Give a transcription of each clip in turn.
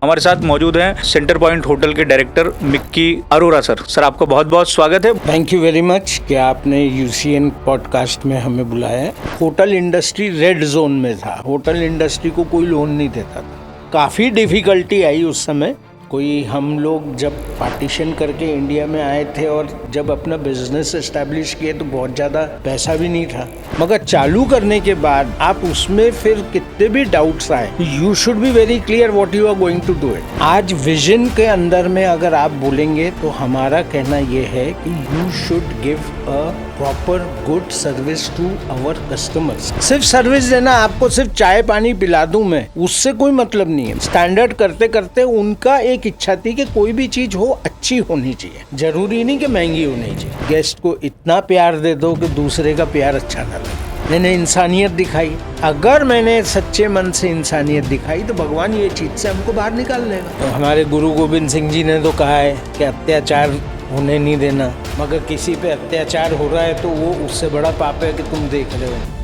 हमारे साथ मौजूद हैं सेंटर पॉइंट होटल के director Mickey Arora sir. Sir आपका बहुत बहुत स्वागत है। थैंक यू वेरी मच कि आपने यूसीएन पॉडकास्ट में हमें बुलाया है। होटल इंडस्ट्री रेड जोन में था, होटल इंडस्ट्री को कोई लोन नहीं देता था। काफ़ी डिफ़िकल्टी आई उस समय। कोई हम लोग जब पार्टीशन करके इंडिया में आए थे और जब अपना बिजनेस एस्टेब्लिश किए तो बहुत ज़्यादा पैसा भी नहीं था, मगर चालू करने के बाद आप उसमें फिर कितने भी डाउट्स आए, you should be very clear what you are going to do it. आज विजन के अंदर में अगर आप बोलेंगे तो हमारा कहना ये है कि you should give a proper good service to our customers. सिर्फ सर्विस देना, आपको सिर्फ चाय पानी पिला दूं मैं, उससे कोई मतलब नहीं है। स्टैंडर्ड करते करते उनका एक इच्छा थी कि कोई भी चीज हो अच्छी होनी चाहिए, जरूरी नहीं कि महंगी होनी चाहिए। गेस्ट को इतना प्यार दे दो कि दूसरे का प्यार अच्छा ना लगे। मैंने इंसानियत दिखाई। अगर मैंने सच्चे मन से इंसानियत दिखाई तो भगवान ये चीज से हमको बाहर निकाल लेगा। तो हमारे गुरु गोविंद सिंह जी ने तो कहा है कि अत्याचार होने नहीं देना, मगर किसी पे अत्याचार हो रहा है तो वो उससे बड़ा पाप है कि तुम देख रहे हो।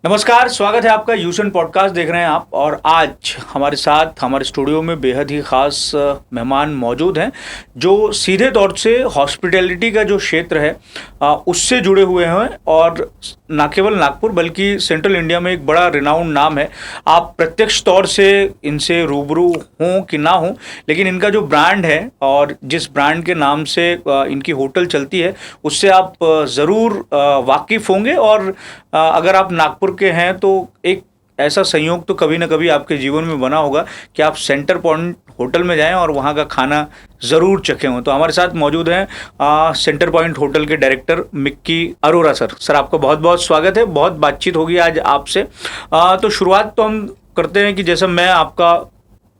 नमस्कार, स्वागत है आपका यूसीएन पॉडकास्ट देख रहे हैं आप। और आज हमारे साथ हमारे स्टूडियो में बेहद ही ख़ास मेहमान मौजूद हैं जो सीधे तौर से हॉस्पिटैलिटी का जो क्षेत्र है उससे जुड़े हुए हैं और न केवल नागपुर बल्कि सेंट्रल इंडिया में एक बड़ा रिनाउंड नाम है। आप प्रत्यक्ष तौर से इनसे रूबरू हों कि ना हों, लेकिन इनका जो ब्रांड है और जिस ब्रांड के नाम से इनकी होटल चलती है उससे आप ज़रूर वाकिफ़ होंगे। और अगर आप नागपुर के हैं तो एक ऐसा संयोग तो कभी ना कभी आपके जीवन में बना होगा कि आप सेंटर पॉइंट होटल में जाएं और वहां का खाना ज़रूर चखे हों। तो हमारे साथ मौजूद हैं सेंटर पॉइंट होटल के director Mickey Arora sir. Sir आपका बहुत बहुत स्वागत है। बहुत बातचीत होगी आज आपसे। तो शुरुआत तो हम करते हैं कि जैसे मैं आपका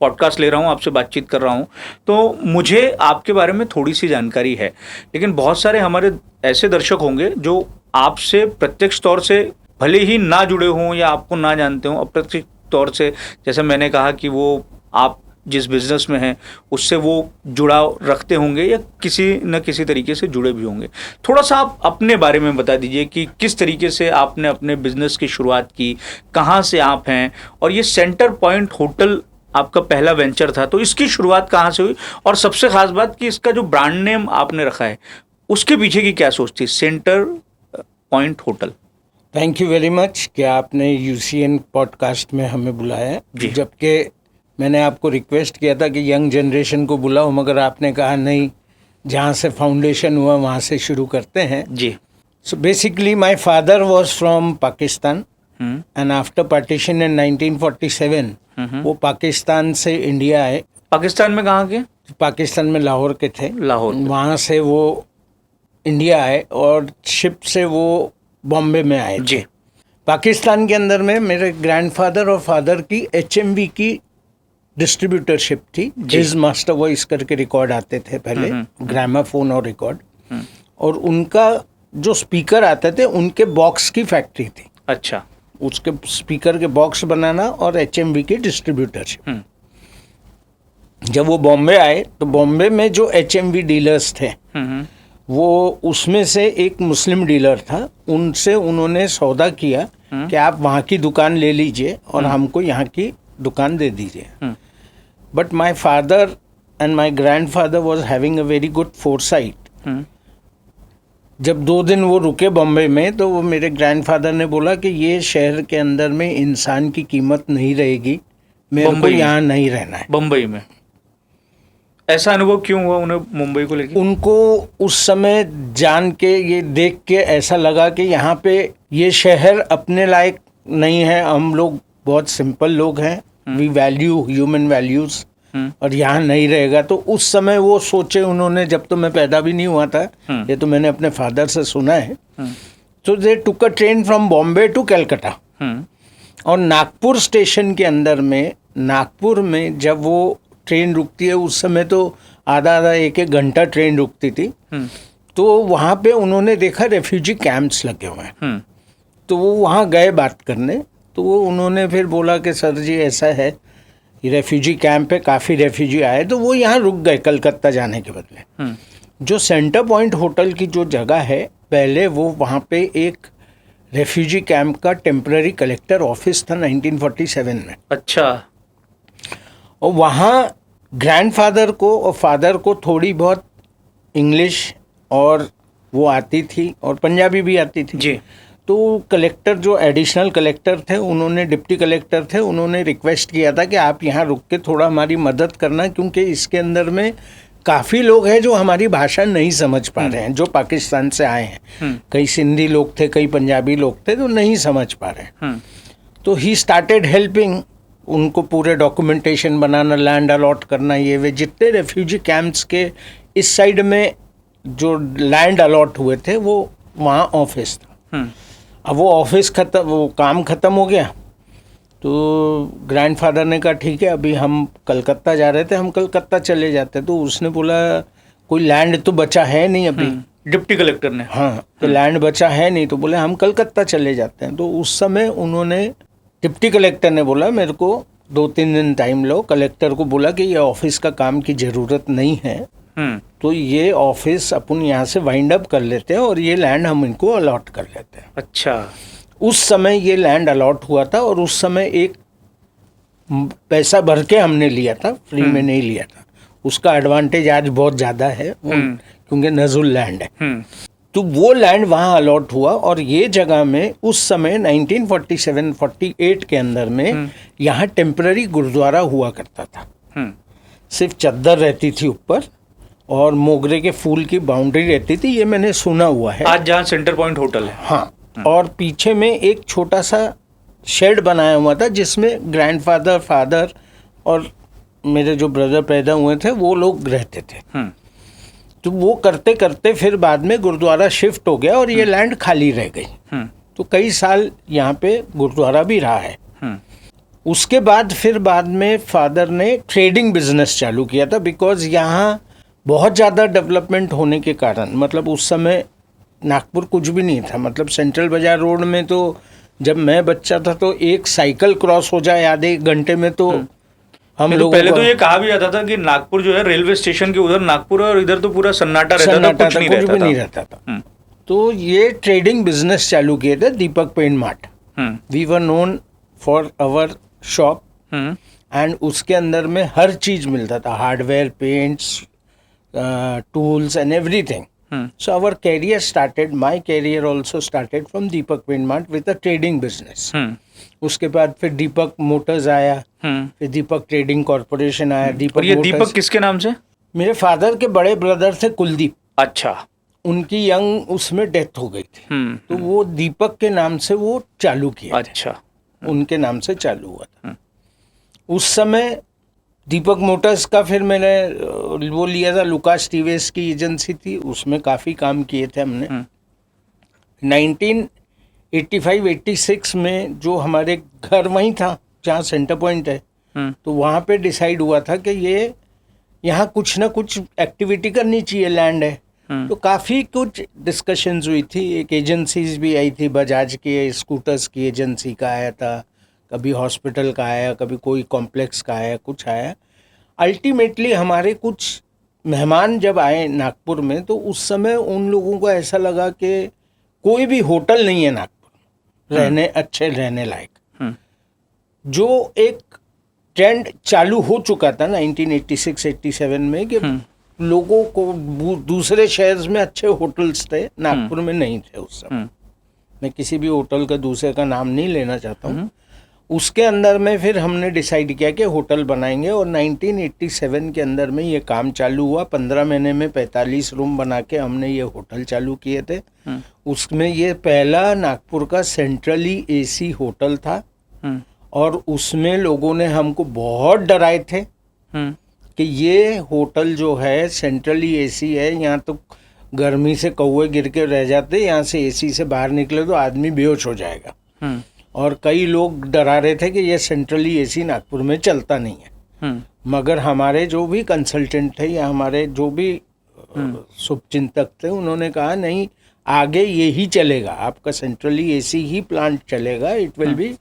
पॉडकास्ट ले रहा हूँ, आपसे बातचीत कर रहा हूँ, तो मुझे आपके बारे में थोड़ी सी जानकारी है, लेकिन बहुत सारे हमारे ऐसे दर्शक होंगे जो आपसे प्रत्यक्ष तौर से भले ही ना जुड़े हों या आपको ना जानते हों, अप्रत्यक्ष तौर से जैसे मैंने कहा कि वो आप जिस बिज़नेस में हैं उससे वो जुड़ाव रखते होंगे या किसी न किसी तरीके से जुड़े भी होंगे। थोड़ा सा आप अपने बारे में बता दीजिए कि किस तरीके से आपने अपने बिज़नेस की शुरुआत की, कहाँ से आप हैं, और ये सेंटर पॉइंट होटल आपका पहला वेंचर था तो इसकी शुरुआत कहाँ से हुई, और सबसे ख़ास बात कि इसका जो ब्रांड नेम आपने रखा है उसके पीछे की क्या सोच थी, centre point hotel. Thank you very much कि आपने यूसीएन पॉडकास्ट में हमें बुलाया है। जबकि मैंने आपको रिक्वेस्ट किया था कि यंग जनरेशन को बुलाओ, मगर आपने कहा नहीं, जहाँ से फाउंडेशन हुआ वहाँ से शुरू करते हैं ji. So basically my father was from Pakistan and after partition in 1947 वो पाकिस्तान से इंडिया आए। पाकिस्तान में कहाँ के? पाकिस्तान में लाहौर के थे। लाहौर। वहाँ से वो इंडिया आए और शिप से वो बॉम्बे में आए जी। पाकिस्तान के अंदर में मेरे ग्रैंडफादर और फादर की HMV की डिस्ट्रीब्यूटरशिप थी। हिज मास्टर वॉइस करके रिकॉर्ड आते थे पहले, ग्रामाफोन और रिकॉर्ड, और उनका जो स्पीकर आते थे उनके बॉक्स की फैक्ट्री थी। अच्छा। उसके स्पीकर के बॉक्स बनाना और HMV की डिस्ट्रीब्यूटरशिप। जब वो बॉम्बे आए तो बॉम्बे में जो HMV डीलर्स थे वो उसमें से एक मुस्लिम डीलर था, उनसे उन्होंने सौदा किया कि आप वहाँ की दुकान ले लीजिए और हमको यहाँ की दुकान दे दीजिए। But my father and my grandfather was having a very good foresight. जब 2 दिन वो रुके बॉम्बे में तो वो मेरे ग्रैंडफादर ने बोला कि ये शहर के अंदर में इंसान की कीमत नहीं रहेगी, मेरे को यहाँ नहीं रहना है। बम्बई में ऐसा अनुभव क्यों हुआ उन्हें मुंबई को लेकर? उनको उस समय जान के, ये देख के ऐसा लगा कि यहाँ पे ये शहर अपने लायक नहीं है। हम लोग बहुत सिंपल लोग हैं, वी वैल्यू ह्यूमन वैल्यूज, और यहाँ नहीं रहेगा। तो उस समय वो सोचे उन्होंने, जब तो मैं पैदा भी नहीं हुआ था, ये तो मैंने अपने फादर से सुना है। तो they took a train from Bombay to Calcutta, और नागपुर स्टेशन के अंदर में, नागपुर में जब वो ट्रेन रुकती है उस समय तो आधा 1-1 घंटा ट्रेन रुकती थी, तो वहाँ पे उन्होंने देखा रेफ्यूजी कैंप्स लगे हुए हैं। तो वो वहाँ गए बात करने, तो वो उन्होंने फिर बोला कि सर जी ऐसा है, ये रेफ्यूजी कैंप है, काफ़ी रेफ्यूजी आए, तो वो यहाँ रुक गए कलकत्ता जाने के बदले। जो सेंटर पॉइंट होटल की जो जगह है, पहले वो वहाँ पे एक रेफ्यूजी कैंप का टेम्पररी कलेक्टर ऑफिस था 1947 में। अच्छा। और वहाँ ग्रैंडफादर को और फादर को थोड़ी बहुत इंग्लिश और वो आती थी और पंजाबी भी आती थी जी। तो कलेक्टर जो एडिशनल कलेक्टर थे उन्होंने, डिप्टी कलेक्टर थे, उन्होंने रिक्वेस्ट किया था कि आप यहाँ रुक के थोड़ा हमारी मदद करना, क्योंकि इसके अंदर में काफ़ी लोग हैं जो हमारी भाषा नहीं समझ पा रहे हैं, जो पाकिस्तान से आए हैं। कई सिंधी लोग थे, कई पंजाबी लोग थे, तो नहीं समझ पा रहे हैं। तो ही स्टार्टेड हेल्पिंग उनको, पूरे डॉक्यूमेंटेशन बनाना, लैंड अलॉट करना, ये वे जितने रेफ्यूजी कैंप्स के इस साइड में जो लैंड अलॉट हुए थे वो वहाँ ऑफिस था। अब वो ऑफिस खत्म, वो काम ख़त्म हो गया तो ग्रैंडफादर ने कहा ठीक है, अभी हम कलकत्ता जा रहे थे, हम कलकत्ता चले जाते। तो उसने बोला कोई लैंड तो बचा है नहीं अभी, डिप्टी कलेक्टर ने। हाँ, तो लैंड बचा है नहीं, तो बोले हम कलकत्ता चले जाते हैं। तो उस समय उन्होंने, डिप्टी कलेक्टर ने बोला मेरे को 2-3 दिन टाइम लो। कलेक्टर को बोला कि ये ऑफिस का काम की ज़रूरत नहीं है, तो ये ऑफिस अपन यहाँ से वाइंड अप कर लेते हैं और ये लैंड हम इनको अलॉट कर लेते हैं। अच्छा। उस समय ये लैंड अलॉट हुआ था और उस समय एक पैसा भर के हमने लिया था, फ्री में नहीं लिया था। उसका एडवांटेज आज बहुत ज़्यादा है क्योंकि नजुल लैंड है। तो वो लैंड वहाँ अलॉट हुआ और ये जगह में उस समय 1947-48 के अंदर में यहाँ टेम्पररी गुरुद्वारा हुआ करता था। सिर्फ चद्दर रहती थी ऊपर और मोगरे के फूल की बाउंड्री रहती थी, ये मैंने सुना हुआ है। आज जहाँ सेंटर पॉइंट होटल है। हाँ, और पीछे में एक छोटा सा शेड बनाया हुआ था जिसमें ग्रैंडफादर, फादर और मेरे जो ब्रदर पैदा हुए थे वो लोग रहते थे। तो वो करते करते फिर बाद में गुरुद्वारा शिफ्ट हो गया और ये लैंड खाली रह गई। तो कई साल यहाँ पे गुरुद्वारा भी रहा है। उसके बाद फिर बाद में फादर ने ट्रेडिंग बिजनेस चालू किया था, बिकॉज यहाँ बहुत ज़्यादा डेवलपमेंट होने के कारण, मतलब उस समय नागपुर कुछ भी नहीं था। मतलब सेंट्रल बाजार रोड में तो जब मैं बच्चा था तो एक साइकिल क्रॉस हो जाए आधे एक घंटे में तो हम लोग, पहले तो ये कहा भी जाता था कि नागपुर जो है रेलवे स्टेशन के उधर नागपुर है और इधर तो पूरा सन्नाटा रहता था, कुछ नहीं रहता था। तो ये ट्रेडिंग बिजनेस चालू किए थे Deepak paint mart. We were known for our shop and उसके अंदर में हर चीज मिलता था, hardware, paints, tools and everything. So our career started, my career also started from Deepak Paint Mart with a trading business. उसके बाद फिर दीपक मोटर्स आया, फिर दीपक ट्रेडिंग कॉर्पोरेशन आया। दीपक, और ये दीपक किसके नाम से? मेरे फादर के बड़े ब्रदर थे कुलदीप। अच्छा। उनकी यंग उसमें डेथ हो गई थी, तो वो दीपक के नाम से वो चालू किया। अच्छा। उनके नाम से चालू हुआ था। उस समय दीपक मोटर्स का फिर मैंने वो लिया था, लुकास टीवीएस की एजेंसी थी, उसमें काफ़ी काम किए थे हमने। 1985-86 में जो हमारे घर वहीं था जहाँ सेंटर पॉइंट है, तो वहाँ पे डिसाइड हुआ था कि ये यहाँ कुछ ना कुछ एक्टिविटी करनी चाहिए, लैंड है। तो काफ़ी कुछ डिस्कशंस हुई थी, एक एजेंसीज भी आई थी, बजाज की स्कूटर्स की एजेंसी का आया था, कभी हॉस्पिटल का आया, कभी कोई कॉम्प्लेक्स का आया, कुछ आया। अल्टीमेटली हमारे कुछ मेहमान जब आए नागपुर में तो उस समय उन लोगों को ऐसा लगा कि कोई भी होटल नहीं है नागपुर रहने, अच्छे रहने लायक। जो एक ट्रेंड चालू हो चुका था 1986-87 में कि लोगों को दूसरे शहर में अच्छे होटल्स थे, नागपुर में नहीं थे उस समय। मैं किसी भी होटल का दूसरे का नाम नहीं लेना चाहता हूँ। उसके अंदर में फिर हमने डिसाइड किया कि होटल बनाएंगे और 1987 के अंदर में ये काम चालू हुआ। 15 महीने में 45 रूम बना के हमने ये होटल चालू किए थे। उसमें ये पहला नागपुर का सेंट्रली एसी होटल था और उसमें लोगों ने हमको बहुत डराए थे कि ये होटल जो है सेंट्रली एसी है, यहाँ तो गर्मी से कौवे गिर के रह जाते, यहाँ से एसी से बाहर निकले तो आदमी बेहोश हो जाएगा। और कई लोग डरा रहे थे कि ये सेंट्रली एसी नागपुर में चलता नहीं है। मगर हमारे जो भी कंसल्टेंट थे या हमारे जो भी शुभचिंतक थे, उन्होंने कहा नहीं, आगे यही चलेगा, आपका सेंट्रली एसी ही प्लांट चलेगा, इट विल बी।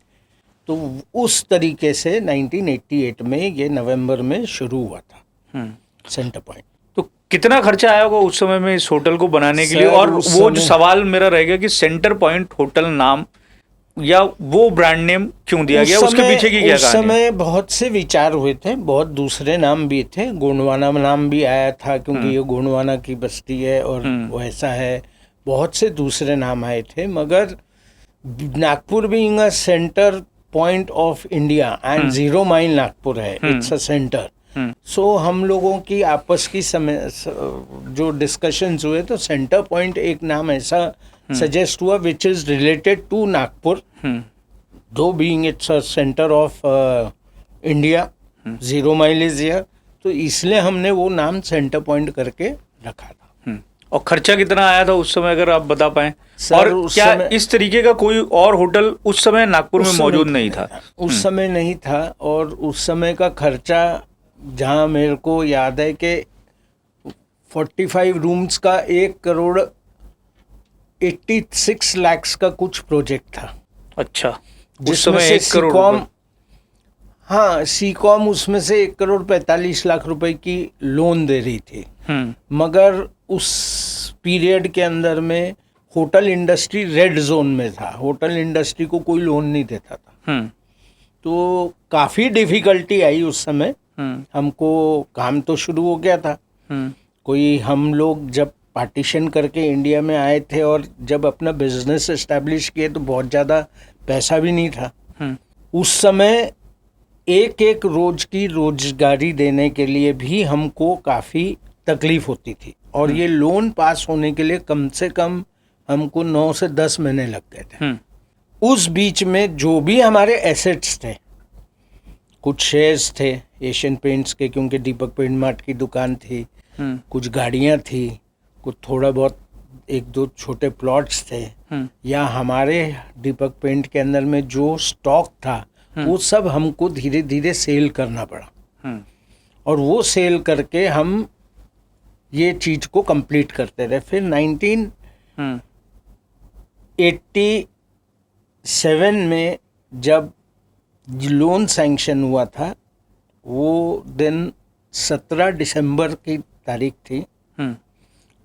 तो उस तरीके से 1988 में ये नवंबर में शुरू हुआ था सेंटर पॉइंट। तो कितना खर्चा आया होगा उस समय में इस होटल को बनाने के लिए? सर, और उस वो जो समय- सवाल मेरा रह गया कि सेंटर पॉइंट होटल नाम या वो ब्रांड नेम क्यों दिया गया, उसके पीछे की क्या उस कहानी है? समय बहुत से विचार हुए थे, बहुत दूसरे नाम भी थे, गोंडवाना नाम भी आया था क्योंकि ये गोंडवाना की बस्ती है और वैसा है, बहुत से दूसरे नाम आए थे, मगर Nagpur being a centre point of India and 0 mile Nagpur है, इट्स अ सेंटर। सो हम लोगों की आपस की जो डिस्कशंस हुए तो सेंटर पॉइंट एक नाम ऐसा सजेस्ट हुआ which is related to Nagpur, though being it's a centre of India, 0 mile is here, तो इसलिए हमने वो नाम सेंटर पॉइंट करके रखा था। और खर्चा कितना आया था उस समय, अगर आप बता पाएं? सर, और उस क्या समय- इस तरीके का कोई और होटल उस समय नागपुर में उस समय मौजूद नहीं था? उस समय नहीं था, और उस समय का खर्चा जहाँ मेरे को याद है कि 45 रूम्स का 1,86 लाख का कुछ प्रोजेक्ट था। अच्छा, उस जिसमें समय से 1 करोड़ सीकॉम, रुपए। हाँ सीकॉम उसमें से 1,45 लाख रुपए की लोन दे रही थी, मगर उस पीरियड के अंदर में होटल इंडस्ट्री रेड जोन में था, होटल इंडस्ट्री को कोई लोन नहीं देता था, तो काफ़ी डिफिकल्टी आई उस समय। हमको काम तो शुरू हो गया था, कोई हम लोग जब पार्टीशन करके इंडिया में आए थे और जब अपना बिजनेस एस्टेब्लिश किए तो बहुत ज़्यादा पैसा भी नहीं था। उस समय एक एक रोज की रोजगारी देने के लिए भी हमको काफ़ी तकलीफ होती थी, और ये लोन पास होने के लिए कम से कम हमको 9 से 10 महीने लग गए थे। उस बीच में जो भी हमारे एसेट्स थे, कुछ शेयर्स थे एशियन पेंट्स के क्योंकि दीपक पेंट मार्ट की दुकान थी, कुछ गाड़ियाँ थी, कुछ थोड़ा बहुत 1-2 छोटे प्लॉट्स थे, या हमारे दीपक पेंट के अंदर में जो स्टॉक था वो सब हमको धीरे धीरे सेल करना पड़ा, और वो सेल करके हम ये चीज़ को कंप्लीट करते रहे। फिर 1987 में जब लोन सैंक्शन हुआ था, वो दिन 17 दिसंबर की तारीख थी,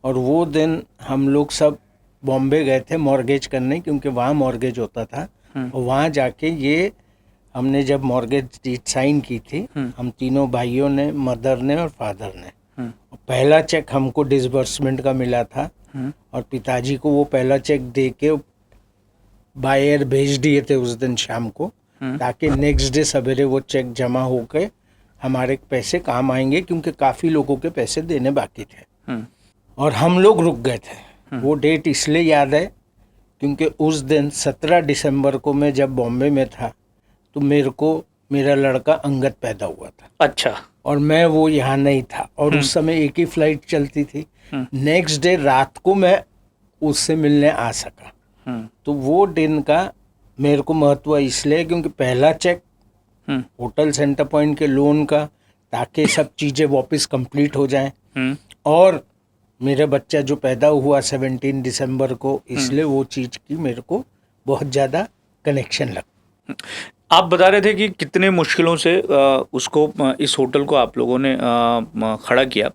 और वो दिन हम लोग सब बॉम्बे गए थे मॉर्गेज करने, क्योंकि वहाँ मॉर्गेज होता था, और वहाँ जाके ये हमने जब मॉर्गेज डीड साइन की थी, हम तीनों भाइयों ने, मदर ने और फादर ने, पहला चेक हमको डिसबर्समेंट का मिला था, और पिताजी को वो पहला चेक दे के बाय एयर भेज दिए थे उस दिन शाम को, ताकि नेक्स्ट डे सवेरे वो चेक जमा होकर हमारे पैसे काम आएंगे, क्योंकि काफ़ी लोगों के पैसे देने बाकी थे, और हम लोग रुक गए थे। वो डेट इसलिए याद है क्योंकि उस दिन 17 दिसंबर को मैं जब बॉम्बे में था तो मेरे को मेरा लड़का अंगद पैदा हुआ था। अच्छा। और मैं वो यहाँ नहीं था, और उस समय एक ही फ्लाइट चलती थी। नेक्स्ट डे रात को मैं उससे मिलने आ सका। तो वो दिन का मेरे को महत्व इसलिए क्योंकि पहला चेक होटल सेंटर पॉइंट के लोन का, ताकि सब चीज़ें वापस कंप्लीट हो जाएं, और मेरा बच्चा जो पैदा हुआ 17 दिसंबर को, इसलिए वो चीज़ की मेरे को बहुत ज़्यादा कनेक्शन लगा। आप बता रहे थे कि कितने मुश्किलों से इस होटल को आप लोगों ने खड़ा किया,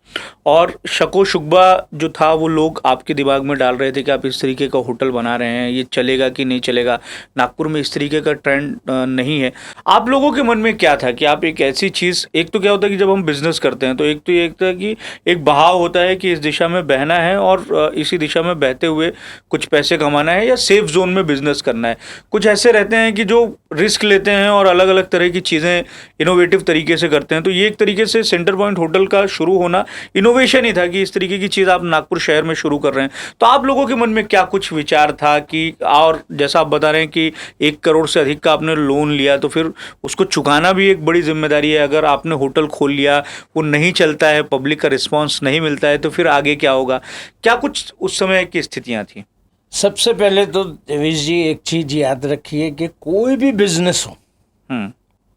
और शको शुक्बा जो था वो लोग आपके दिमाग में डाल रहे थे कि आप इस तरीके का होटल बना रहे हैं, ये चलेगा कि नहीं चलेगा, नागपुर में इस तरीके का ट्रेंड नहीं है। आप लोगों के मन में क्या था कि आप एक ऐसी चीज़, एक तो क्या होता है कि जब हम बिजनेस करते हैं तो एक तो ये होता है कि एक बहाव होता है कि इस दिशा में बहना है और इसी दिशा में बहते हुए कुछ पैसे कमाना है या सेफ जोन में बिजनेस करना है। कुछ ऐसे रहते हैं कि जो रिस्क लेते हैं और अलग अलग तरह की चीज़ें इनोवेटिव तरीके से करते हैं। तो ये एक तरीके से सेंटर पॉइंट होटल का शुरू होना इनोवेशन ही था कि इस तरीके की चीज़ आप नागपुर शहर में शुरू कर रहे हैं। तो आप लोगों के मन में क्या कुछ विचार था कि, और जैसा आप बता रहे हैं कि 1 करोड़ से अधिक का आपने लोन लिया, तो फिर उसको चुकाना भी एक बड़ी जिम्मेदारी है। अगर आपने होटल खोल लिया, वो नहीं चलता है, पब्लिक का रिस्पॉन्स नहीं मिलता है, तो फिर आगे क्या होगा? क्या कुछ उस समय की स्थितियाँ थी? सबसे पहले तो देवेश जी एक चीज़ याद रखिए कि कोई भी बिजनेस हो,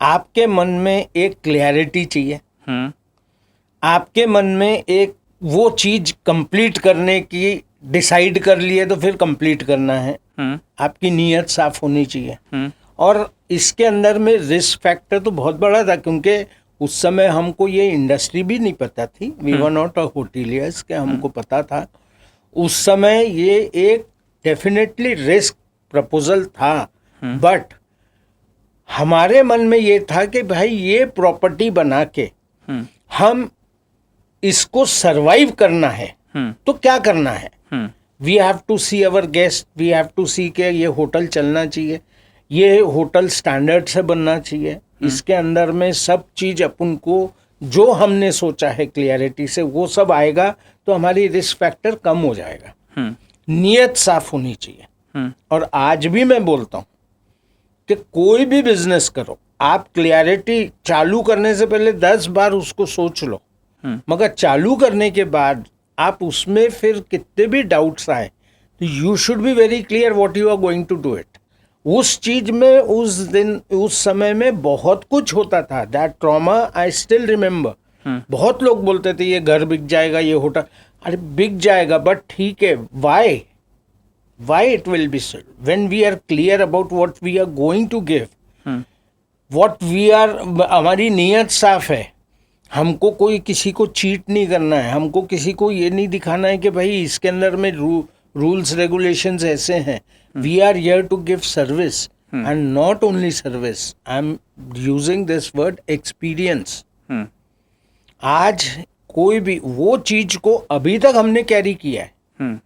आपके मन में एक क्लैरिटी चाहिए, आपके मन में एक वो चीज कंप्लीट करने की डिसाइड कर लिए तो फिर कंप्लीट करना है, आपकी नीयत साफ होनी चाहिए। और इसके अंदर में रिस्क फैक्टर तो बहुत बड़ा था, क्योंकि उस समय हमको ये इंडस्ट्री भी नहीं पता थी, we were not a hoteliers, के हमको पता था उस समय ये एक डेफिनेटली रिस्क प्रपोजल था, बट हमारे मन में ये था कि भाई ये प्रॉपर्टी बना के हम इसको सरवाइव करना है, तो क्या करना है, we have to see our guest, we have to see के ये होटल चलना चाहिए, ये होटल स्टैंडर्ड से बनना चाहिए, इसके अंदर में सब चीज अपन को जो हमने सोचा है क्लियरिटी से वो सब आएगा, तो हमारी रिस्क फैक्टर कम हो जाएगा। नीयत साफ होनी चाहिए। और आज भी मैं बोलता हूँ कि कोई भी बिजनेस करो, आप क्लियरिटी चालू करने से पहले 10 बार उसको सोच लो, मगर चालू करने के बाद आप उसमें फिर कितने भी डाउट्स आए तो you should be very clear what you are going to do it. उस चीज में उस दिन उस समय में बहुत कुछ होता था, that trauma I still remember. बहुत लोग बोलते थे ये घर बिक जाएगा, ये होटल, अरे बिक जाएगा बट ठीक है, why it will be sold when we are clear about what we are going to give, what we are, हमारी नीयत साफ है, हमको कोई किसी को चीट नहीं करना है, हमको किसी को ये नहीं दिखाना है कि भाई इसके अंदर में रूल्स रेगुलेशंस ऐसे हैं। We are here to give service and not only service, I am using this word experience. आज कोई भी वो चीज को अभी तक हमने कैरी किया है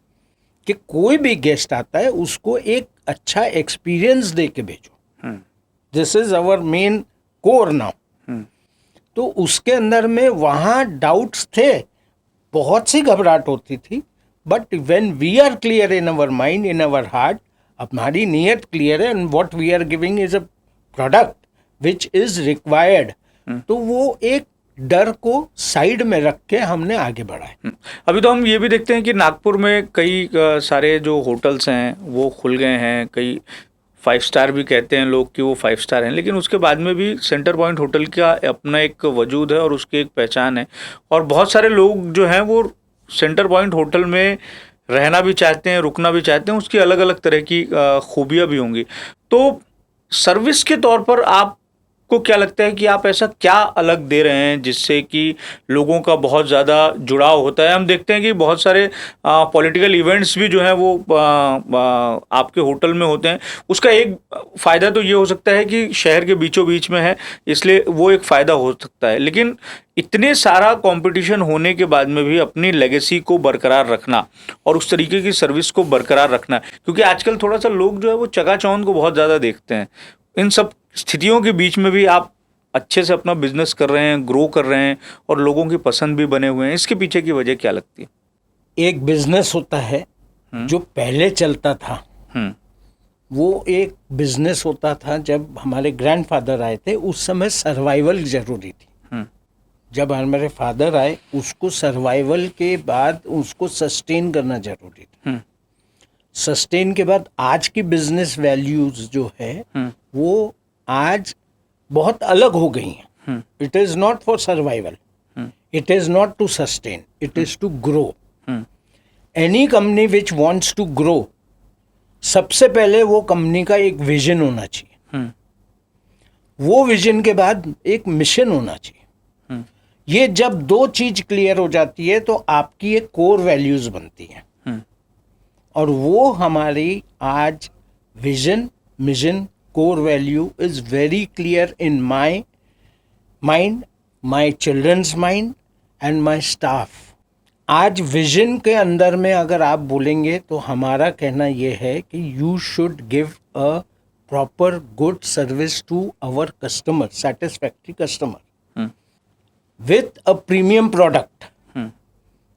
कि कोई भी गेस्ट आता है उसको एक अच्छा एक्सपीरियंस दे के भेजो। This is our main core now. तो उसके अंदर में वहाँ डाउट्स थे, बहुत सी घबराहट होती थी, but when we are clear in our mind, in our heart, हमारी नीयत क्लियर है and what we are giving is a product which is required, तो वो एक डर को साइड में रख के हमने आगे बढ़ाए। अभी तो हम ये भी देखते हैं कि नागपुर में कई सारे जो होटल्स हैं वो खुल गए हैं, कई 5 स्टार भी कहते हैं लोग कि वो 5 स्टार हैं, लेकिन उसके बाद में भी सेंटर पॉइंट होटल का अपना एक वजूद है और उसकी एक पहचान है, और बहुत सारे लोग जो हैं वो सेंटर पॉइंट होटल में रहना भी चाहते हैं, रुकना भी चाहते हैं, उसकी अलग अलग तरह की खूबियाँ भी होंगी। तो सर्विस के तौर पर आपको क्या लगता है कि आप ऐसा क्या अलग दे रहे हैं जिससे कि लोगों का बहुत ज़्यादा जुड़ाव होता है? हम देखते हैं कि बहुत सारे पॉलिटिकल इवेंट्स भी जो हैं वो आपके होटल में होते हैं। उसका एक फ़ायदा तो ये हो सकता है कि शहर के बीचों बीच में है, इसलिए वो एक फ़ायदा हो सकता है, लेकिन इतने सारा कंपटीशन होने के बाद में भी अपनी लेगेसी को बरकरार रखना और उस तरीके की सर्विस को बरकरार रखना, क्योंकि आजकल थोड़ा सा लोग जो है वो चकाचौंध को बहुत ज़्यादा देखते हैं, इन सब स्थितियों के बीच में भी आप अच्छे से अपना बिजनेस कर रहे हैं, ग्रो कर रहे हैं और लोगों की पसंद भी बने हुए हैं, इसके पीछे की वजह क्या लगती है? एक बिजनेस होता है जो पहले चलता था, वो एक बिजनेस होता था जब हमारे ग्रैंडफादर आए थे, उस समय सर्वाइवल जरूरी थी। जब हमारे फादर आए उसको सर्वाइवल के बाद उसको सस्टेन करना जरूरी था। सस्टेन के बाद आज की बिजनेस वैल्यूज जो है वो आज बहुत अलग हो गई हैं। It is not for survival, it is not to sustain, it is to grow. Any company which wants to grow, सबसे पहले वो कंपनी का एक विजन होना चाहिए, वो विजन के बाद एक मिशन होना चाहिए। ये जब दो चीज क्लियर हो जाती है तो आपकी एक कोर वैल्यूज बनती हैं, और वो हमारी आज vision, mission, core value is very clear in my mind, my children's mind and my staff. आज विजन के अंदर में अगर आप बोलेंगे तो हमारा कहना यह है कि you should give a proper good service to our customer, satisfactory customer with a premium product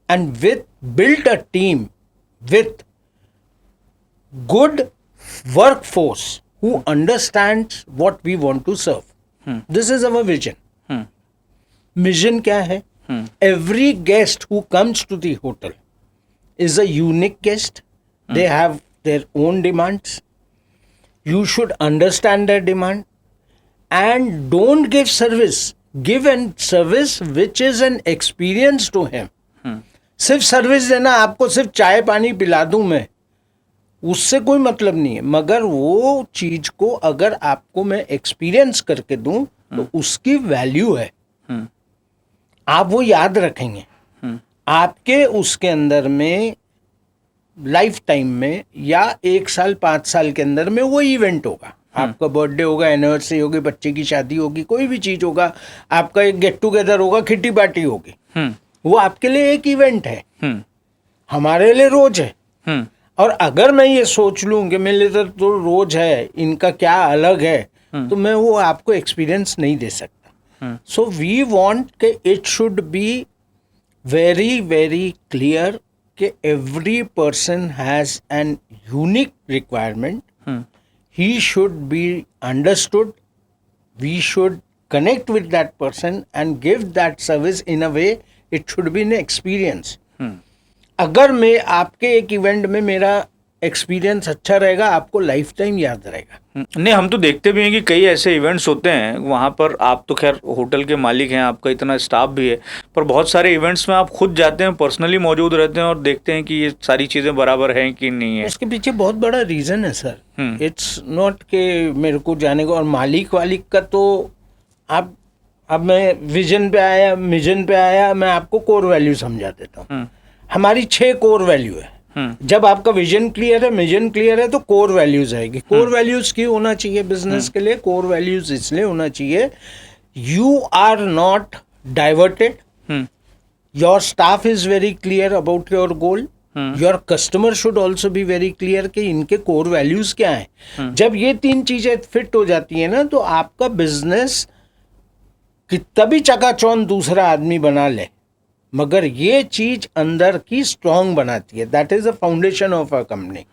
and with built a team with good workforce who understands what we want to serve. This is our vision. Mission क्या है? Every guest who comes to the hotel is a unique guest. They have their own demands. You should understand their demand and don't give service. Give an service which is an experience to him. सिर्फ service देना, आपको सिर्फ चाय पानी पिला दूं मैं, उससे कोई मतलब नहीं है, मगर वो चीज को अगर आपको मैं एक्सपीरियंस करके दूं तो उसकी वैल्यू है। आप वो याद रखेंगे। आपके उसके अंदर में लाइफ टाइम में या 1 साल 5 साल के अंदर में वो इवेंट होगा। आपका बर्थडे होगा, एनिवर्सरी होगी, बच्चे की शादी होगी, कोई भी चीज होगा, आपका एक गेट टुगेदर होगा, किटी पार्टी होगी, वो आपके लिए एक इवेंट है, हमारे लिए रोज है। और अगर मैं ये सोच लूं कि मेरे लिए तो रोज है, इनका क्या अलग है, तो मैं वो आपको एक्सपीरियंस नहीं दे सकता। सो वी वांट कि it should be very very clear कि every person has an unique requirement, he should be understood, we should connect with that person and give that service in a way it should be an experience. अगर मैं आपके एक event में मेरा experience अच्छा रहेगा, आपको लाइफ टाइम याद रहेगा। नहीं, हम तो देखते भी हैं कि कई ऐसे इवेंट्स होते हैं वहाँ पर, आप तो खैर होटल के मालिक हैं, आपका इतना स्टाफ भी है, पर बहुत सारे इवेंट्स में आप खुद जाते हैं, पर्सनली मौजूद रहते हैं और देखते हैं कि ये सारी चीज़ें बराबर हैं कि नहीं है। इसके पीछे बहुत बड़ा रीज़न है सर। इट्स नॉट के मेरे को जाने को, और मालिक वालिक का तो आप, अब मैं विजन पे आया, मैं आपको कोर वैल्यू समझा देता हूँ। हमारी 6 कोर वैल्यू है। जब आपका विजन क्लियर है तो कोर वैल्यूज आएगी। कोर वैल्यूज क्यों होना चाहिए बिजनेस के लिए? कोर वैल्यूज इसलिए होना चाहिए, you are not diverted, your staff is very clear about your goal, your customer should also be very clear कि इनके कोर वैल्यूज क्या हैं। जब ये 3 चीजें फिट हो जाती है ना, तो आपका बिजनेस कितना भी चकाचौंध दूसरा आदमी बना ले, मगर ये चीज अंदर की स्ट्रांग बनाती है। That is the foundation of a company.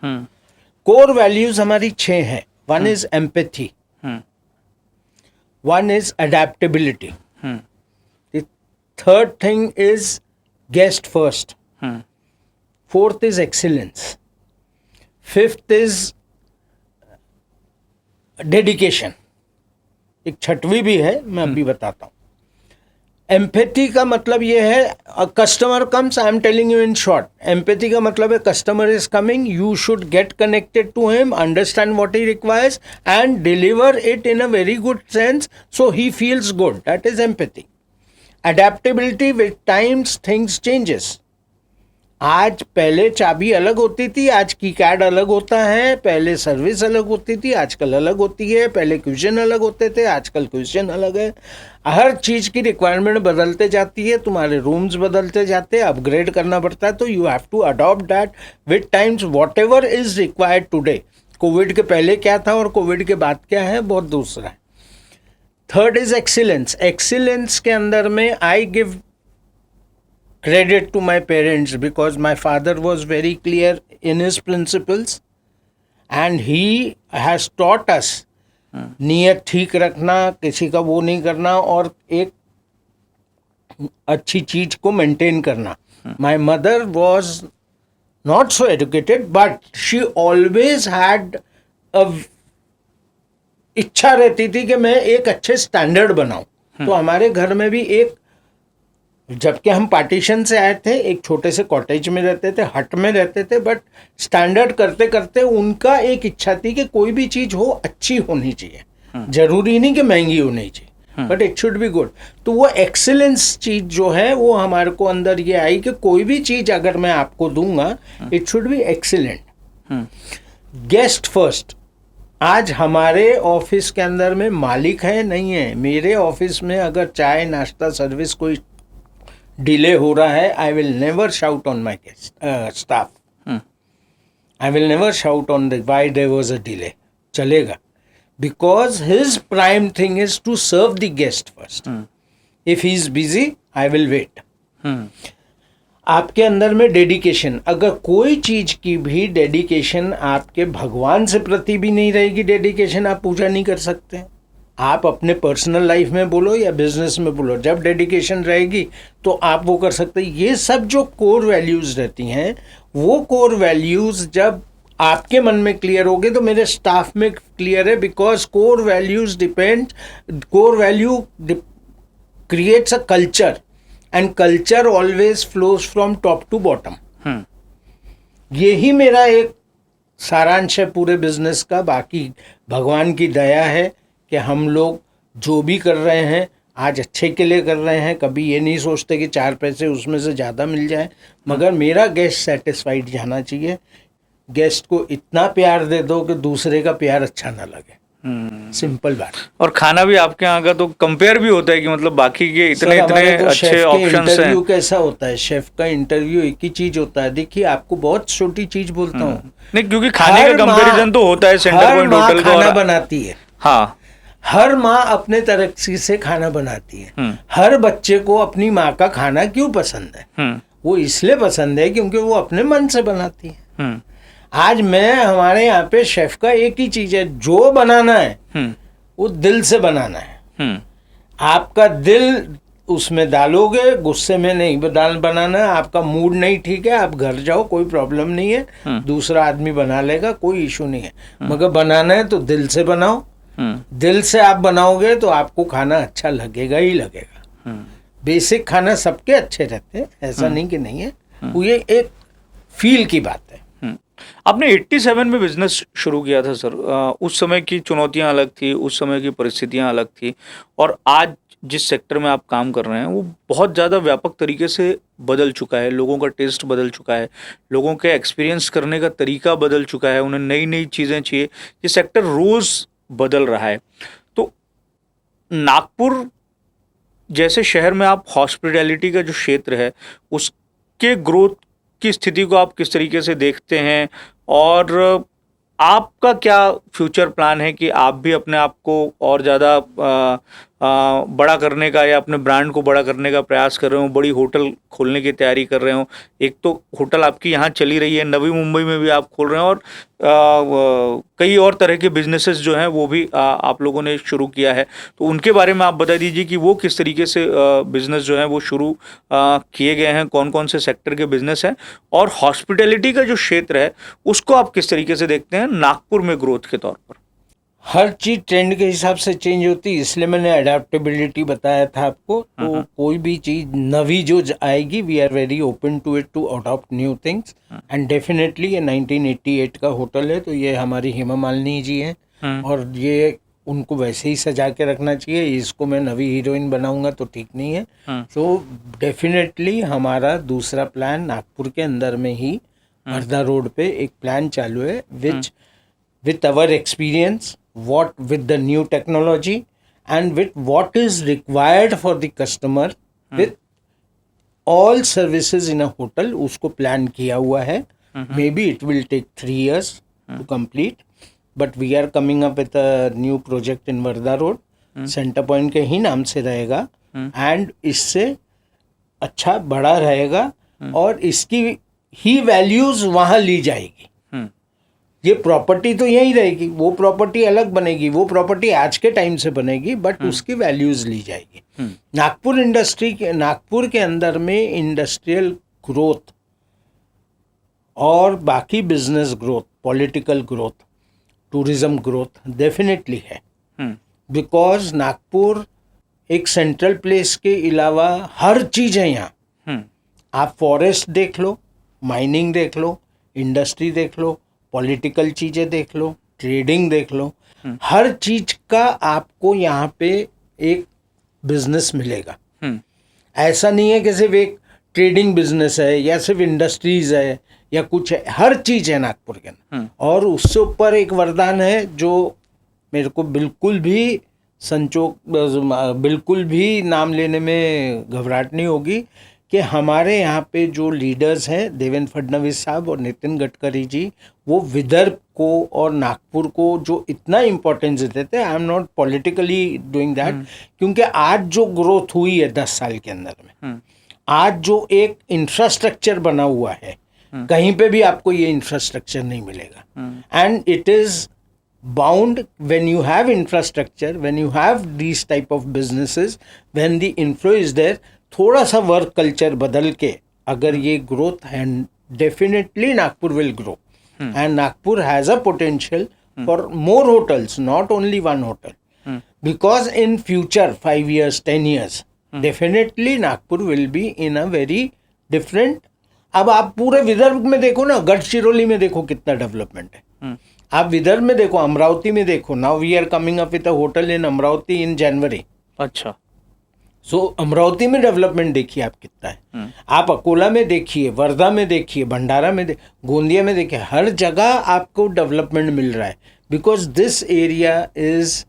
Core values हमारी 6 हैं। 1 is empathy, 1 is adaptability, the 3rd thing is guest first, 4th is excellence, 5th is dedication, एक 6वीं भी है, मैं अभी बताता हूं। एम्पैथी का मतलब ये है, customer comes, I am telling you in short, empathy का मतलब है customer is coming, you should get connected to him, understand what he requires and deliver it in a very good sense so he feels good, that is empathy. Adaptability, with times things changes. आज पहले चाबी अलग होती थी, आज की CAD अलग होता है, पहले सर्विस अलग होती थी, आजकल अलग होती है, पहले क्वेश्चन अलग होते थे, आजकल क्वेश्चन अलग है। हर चीज़ की रिक्वायरमेंट बदलते जाती है, तुम्हारे रूम्स बदलते जाते हैं, अपग्रेड करना पड़ता है, तो you have to adopt that with times, whatever is required today. COVID के पहले क्या था और कोविड के बाद क्या है, बहुत दूसरा है। 3rd is excellence. एक्सीलेंस के अंदर में I give credit to my parents because my father was very clear in his principles and he has taught us नीयत ठीक रखना, किसी का वो नहीं करना और एक अच्छी चीज को मेंटेन करना। My mother was not so educated but she always had a इच्छा रहती थी कि मैं एक अच्छे स्टैंडर्ड बनाऊं। तो हमारे घर में भी एक, जबकि हम पार्टीशन से आए थे, एक छोटे से कॉटेज में रहते थे, हट में रहते थे, बट स्टैंडर्ड करते करते उनका एक इच्छा थी कि कोई भी चीज हो अच्छी होनी चाहिए, जरूरी नहीं कि महंगी होनी चाहिए, but it should be good. तो वो एक्सीलेंस चीज जो है वो हमारे को अंदर ये आई कि कोई भी चीज अगर मैं आपको दूंगा, it should B excellent. Guest first. आज हमारे ऑफिस के अंदर में मालिक है नहीं है, मेरे ऑफिस में अगर चाय नाश्ता सर्विस कोई डिले हो रहा है, I will never shout on my staff, I will never shout on why there was a delay, चलेगा, because his prime thing is to serve the guest first. If he is busy I will wait. आपके अंदर में dedication, अगर कोई चीज की भी dedication आपके भगवान से प्रति भी नहीं रहेगी, डेडिकेशन आप पूजा नहीं कर सकते। आप अपने पर्सनल लाइफ में बोलो या बिजनेस में बोलो, जब डेडिकेशन रहेगी तो आप वो कर सकते हैं। ये सब जो कोर वैल्यूज रहती हैं, वो कोर वैल्यूज जब आपके मन में क्लियर होगे तो मेरे स्टाफ में क्लियर है, because core value creates a culture and culture always flows from top to bottom. यही मेरा एक सारांश है पूरे बिजनेस का। बाकी भगवान की दया है कि हम लोग जो भी कर रहे हैं आज अच्छे के लिए कर रहे हैं, कभी ये नहीं सोचते कि 4 पैसे उसमें से ज़्यादा मिल जाए, मगर मेरा गेस्ट सेटिस्फाइड जाना चाहिए। गेस्ट को इतना प्यार दे दो कि दूसरे का प्यार अच्छा ना लगे, सिंपल बात। और खाना भी आपके यहाँ का तो कंपेयर भी होता है कि मतलब बाकी के इतने सर, इतने हमारे तो अच्छे शेफ के ऑप्शंस हैं। इंटरव्यू कैसा होता है, शेफ का इंटरव्यू एक ही चीज होता है। देखिए, आपको बहुत छोटी चीज बोलता हूँ, नहीं, क्योंकि खाने का कंपैरिजन तो होता है सेंटर पॉइंट होटल का। खाना बनाती है, हाँ, हर माँ अपने तरक्की से खाना बनाती है। हर बच्चे को अपनी माँ का खाना क्यों पसंद है? वो इसलिए पसंद है क्योंकि वो अपने मन से बनाती है। आज मैं हमारे यहाँ पे शेफ का एक ही चीज है, जो बनाना है वो दिल से बनाना है। आपका दिल उसमें डालोगे, गुस्से में नहीं दाल बनाना है। आपका मूड नहीं ठीक है, आप घर जाओ, कोई प्रॉब्लम नहीं है, दूसरा आदमी बना लेगा, कोई इशू नहीं है। मगर बनाना है तो दिल से बनाओ। दिल से आप बनाओगे तो आपको खाना अच्छा लगेगा ही लगेगा। बेसिक खाना सबके अच्छे रहते हैं, ऐसा नहीं कि नहीं है, वो ये एक फील की बात है। आपने 87 में बिजनेस शुरू किया था सर। उस समय की चुनौतियां अलग थी, उस समय की परिस्थितियां अलग थी, और आज जिस सेक्टर में आप काम कर रहे हैं वो बहुत ज़्यादा व्यापक तरीके से बदल चुका है। लोगों का टेस्ट बदल चुका है, लोगों के एक्सपीरियंस करने का तरीका बदल चुका है, उन्हें नई नई चीज़ें चाहिए। ये सेक्टर रोज़ बदल रहा है। तो नागपुर जैसे शहर में आप हॉस्पिटैलिटी का जो क्षेत्र है उसके ग्रोथ की स्थिति को आप किस तरीके से देखते हैं, और आपका क्या फ्यूचर प्लान है कि आप भी अपने आप को और ज़्यादा बड़ा करने का या अपने ब्रांड को बड़ा करने का प्रयास कर रहे हो, बड़ी होटल खोलने की तैयारी कर रहे हो? एक तो होटल आपकी यहाँ चली रही है, नवी मुंबई में भी आप खोल रहे हैं, और कई और तरह के बिजनेसेस जो हैं वो भी आप लोगों ने शुरू किया है। तो उनके बारे में आप बता दीजिए कि वो किस तरीके से बिजनेस जो है वो शुरू किए गए हैं, कौन कौन से सेक्टर के बिजनेस हैं, और हॉस्पिटैलिटी का जो क्षेत्र है उसको आप किस तरीके से देखते हैं नागपुर में ग्रोथ के तौर पर? हर चीज ट्रेंड के हिसाब से चेंज होती है, इसलिए मैंने अडेप्टेबिलिटी बताया था आपको। तो कोई भी चीज नवी जो आएगी, we are very open to it, to adopt new things. And definitely ये 1988 का होटल है, तो ये हमारी हेमा मालिनी जी हैं, और ये उनको वैसे ही सजा के रखना चाहिए। इसको मैं नवी हीरोइन बनाऊंगा तो ठीक नहीं है। तो डेफिनेटली हमारा दूसरा प्लान नागपुर के अंदर में ही वर्धा रोड पे एक प्लान चालू है, विच with our experience, what with the new technology and with what is required for the customer, with all services in a hotel, उसको plan किया हुआ है। Maybe it will take 3 years to complete, but we are coming up with a new project in Varda Road, Center Point के ही नाम से रहेगा, and इससे अच्छा बड़ा रहेगा, और इसकी ही वैल्यूज वहाँ ली जाएगी। ये प्रॉपर्टी तो यही रहेगी, वो प्रॉपर्टी अलग बनेगी, वो प्रॉपर्टी आज के टाइम से बनेगी, बट उसकी वैल्यूज ली जाएगी। नागपुर के अंदर में इंडस्ट्रियल ग्रोथ और बाकी business growth, political growth, tourism growth definitely है। बिकॉज नागपुर एक सेंट्रल प्लेस के अलावा हर चीज है यहाँ। आप फॉरेस्ट देख लो, माइनिंग देख लो, इंडस्ट्री देख लो, पॉलिटिकल चीज़ें देख लो, ट्रेडिंग देख लो, हर चीज का आपको यहाँ पे एक बिजनेस मिलेगा। ऐसा नहीं है कि सिर्फ एक ट्रेडिंग बिजनेस है या सिर्फ इंडस्ट्रीज है या कुछ है, हर चीज है नागपुर के अंदर। और उससे ऊपर एक वरदान है जो मेरे को बिल्कुल भी नाम लेने में घबराहट नहीं होगी, कि हमारे यहाँ पे जो लीडर्स हैं देवेंद्र फडणवीस साहब और नितिन गडकरी जी, वो विदर्भ को और नागपुर को जो इतना इम्पोर्टेंस देते हैं। I am not politically doing that, क्योंकि आज जो ग्रोथ हुई है 10 साल के अंदर में, आज जो एक इंफ्रास्ट्रक्चर बना हुआ है, कहीं पे भी आपको ये इंफ्रास्ट्रक्चर नहीं मिलेगा। And it is bound when you have infrastructure, when you have these type of businesses, when the inflow is there, थोड़ा सा वर्क कल्चर बदल के अगर ये growth, and definitely Nagpur will grow, and Nagpur has a potential for more hotels, not only one hotel, because in future 5 years 10 years definitely Nagpur will be in a very different. अब आप पूरे विदर्भ में देखो ना, गढ़चिरौली में देखो कितना डेवलपमेंट है, आप विदर्भ में देखो, अमरावती में देखो। Now we are coming up with a hotel in Amravati in January. अच्छा, सो अमरावती में डेवलपमेंट देखिए आप कितना है, आप अकोला में देखिए, वर्धा में देखिए, भंडारा में गोंदिया में देखिए, हर जगह आपको डेवलपमेंट मिल रहा है, because this area is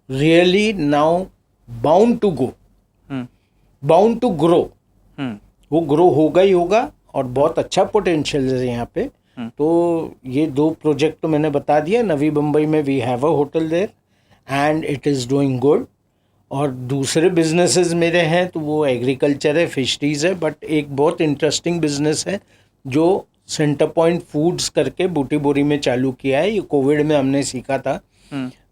really now bound to go, bound to grow. वो ग्रो होगा ही होगा और बहुत अच्छा पोटेंशियल है यहाँ पे। तो ये 2 प्रोजेक्ट तो मैंने बता दिया। नवी मुंबई में we have a hotel there and it is doing good. और दूसरे बिजनेसेस मेरे हैं तो वो एग्रीकल्चर है, फिशरीज़ है, बट एक बहुत इंटरेस्टिंग बिजनेस है जो सेंटर पॉइंट फूड्स करके बूटी बोरी में चालू किया है। ये कोविड में हमने सीखा था।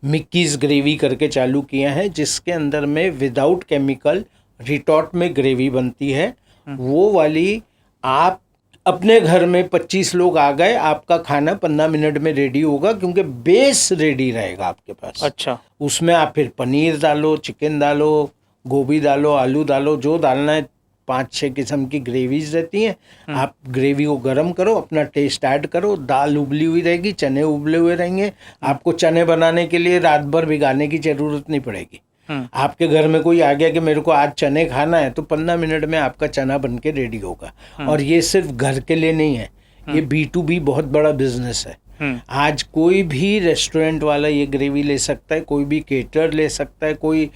मिक्कीज़ ग्रेवी करके चालू किया है, जिसके अंदर में विदाउट केमिकल रिटॉर्ट में ग्रेवी बनती है। वो वाली आप अपने घर में 25 लोग आ गए, आपका खाना 15 मिनट में रेडी होगा, क्योंकि बेस रेडी रहेगा आपके पास। अच्छा। उसमें आप फिर पनीर डालो, चिकन डालो, गोभी डालो, आलू डालो, जो डालना है। 5-6 किस्म की ग्रेवीज रहती हैं। आप ग्रेवी को गर्म करो, अपना टेस्ट ऐड करो, दाल उबली हुई रहेगी, चने उबले हुए रहेंगे। आपको चने बनाने के लिए रात भर भिगाने की ज़रूरत नहीं पड़ेगी। आपके घर में कोई आ गया कि मेरे को आज चने खाना है, तो 15 मिनट में आपका चना बन के रेडी होगा। और ये सिर्फ घर के लिए नहीं है, ये B2B बहुत बड़ा बिजनेस है। आज कोई भी रेस्टोरेंट वाला ये ग्रेवी ले सकता है, कोई भी केटर ले सकता है, कोई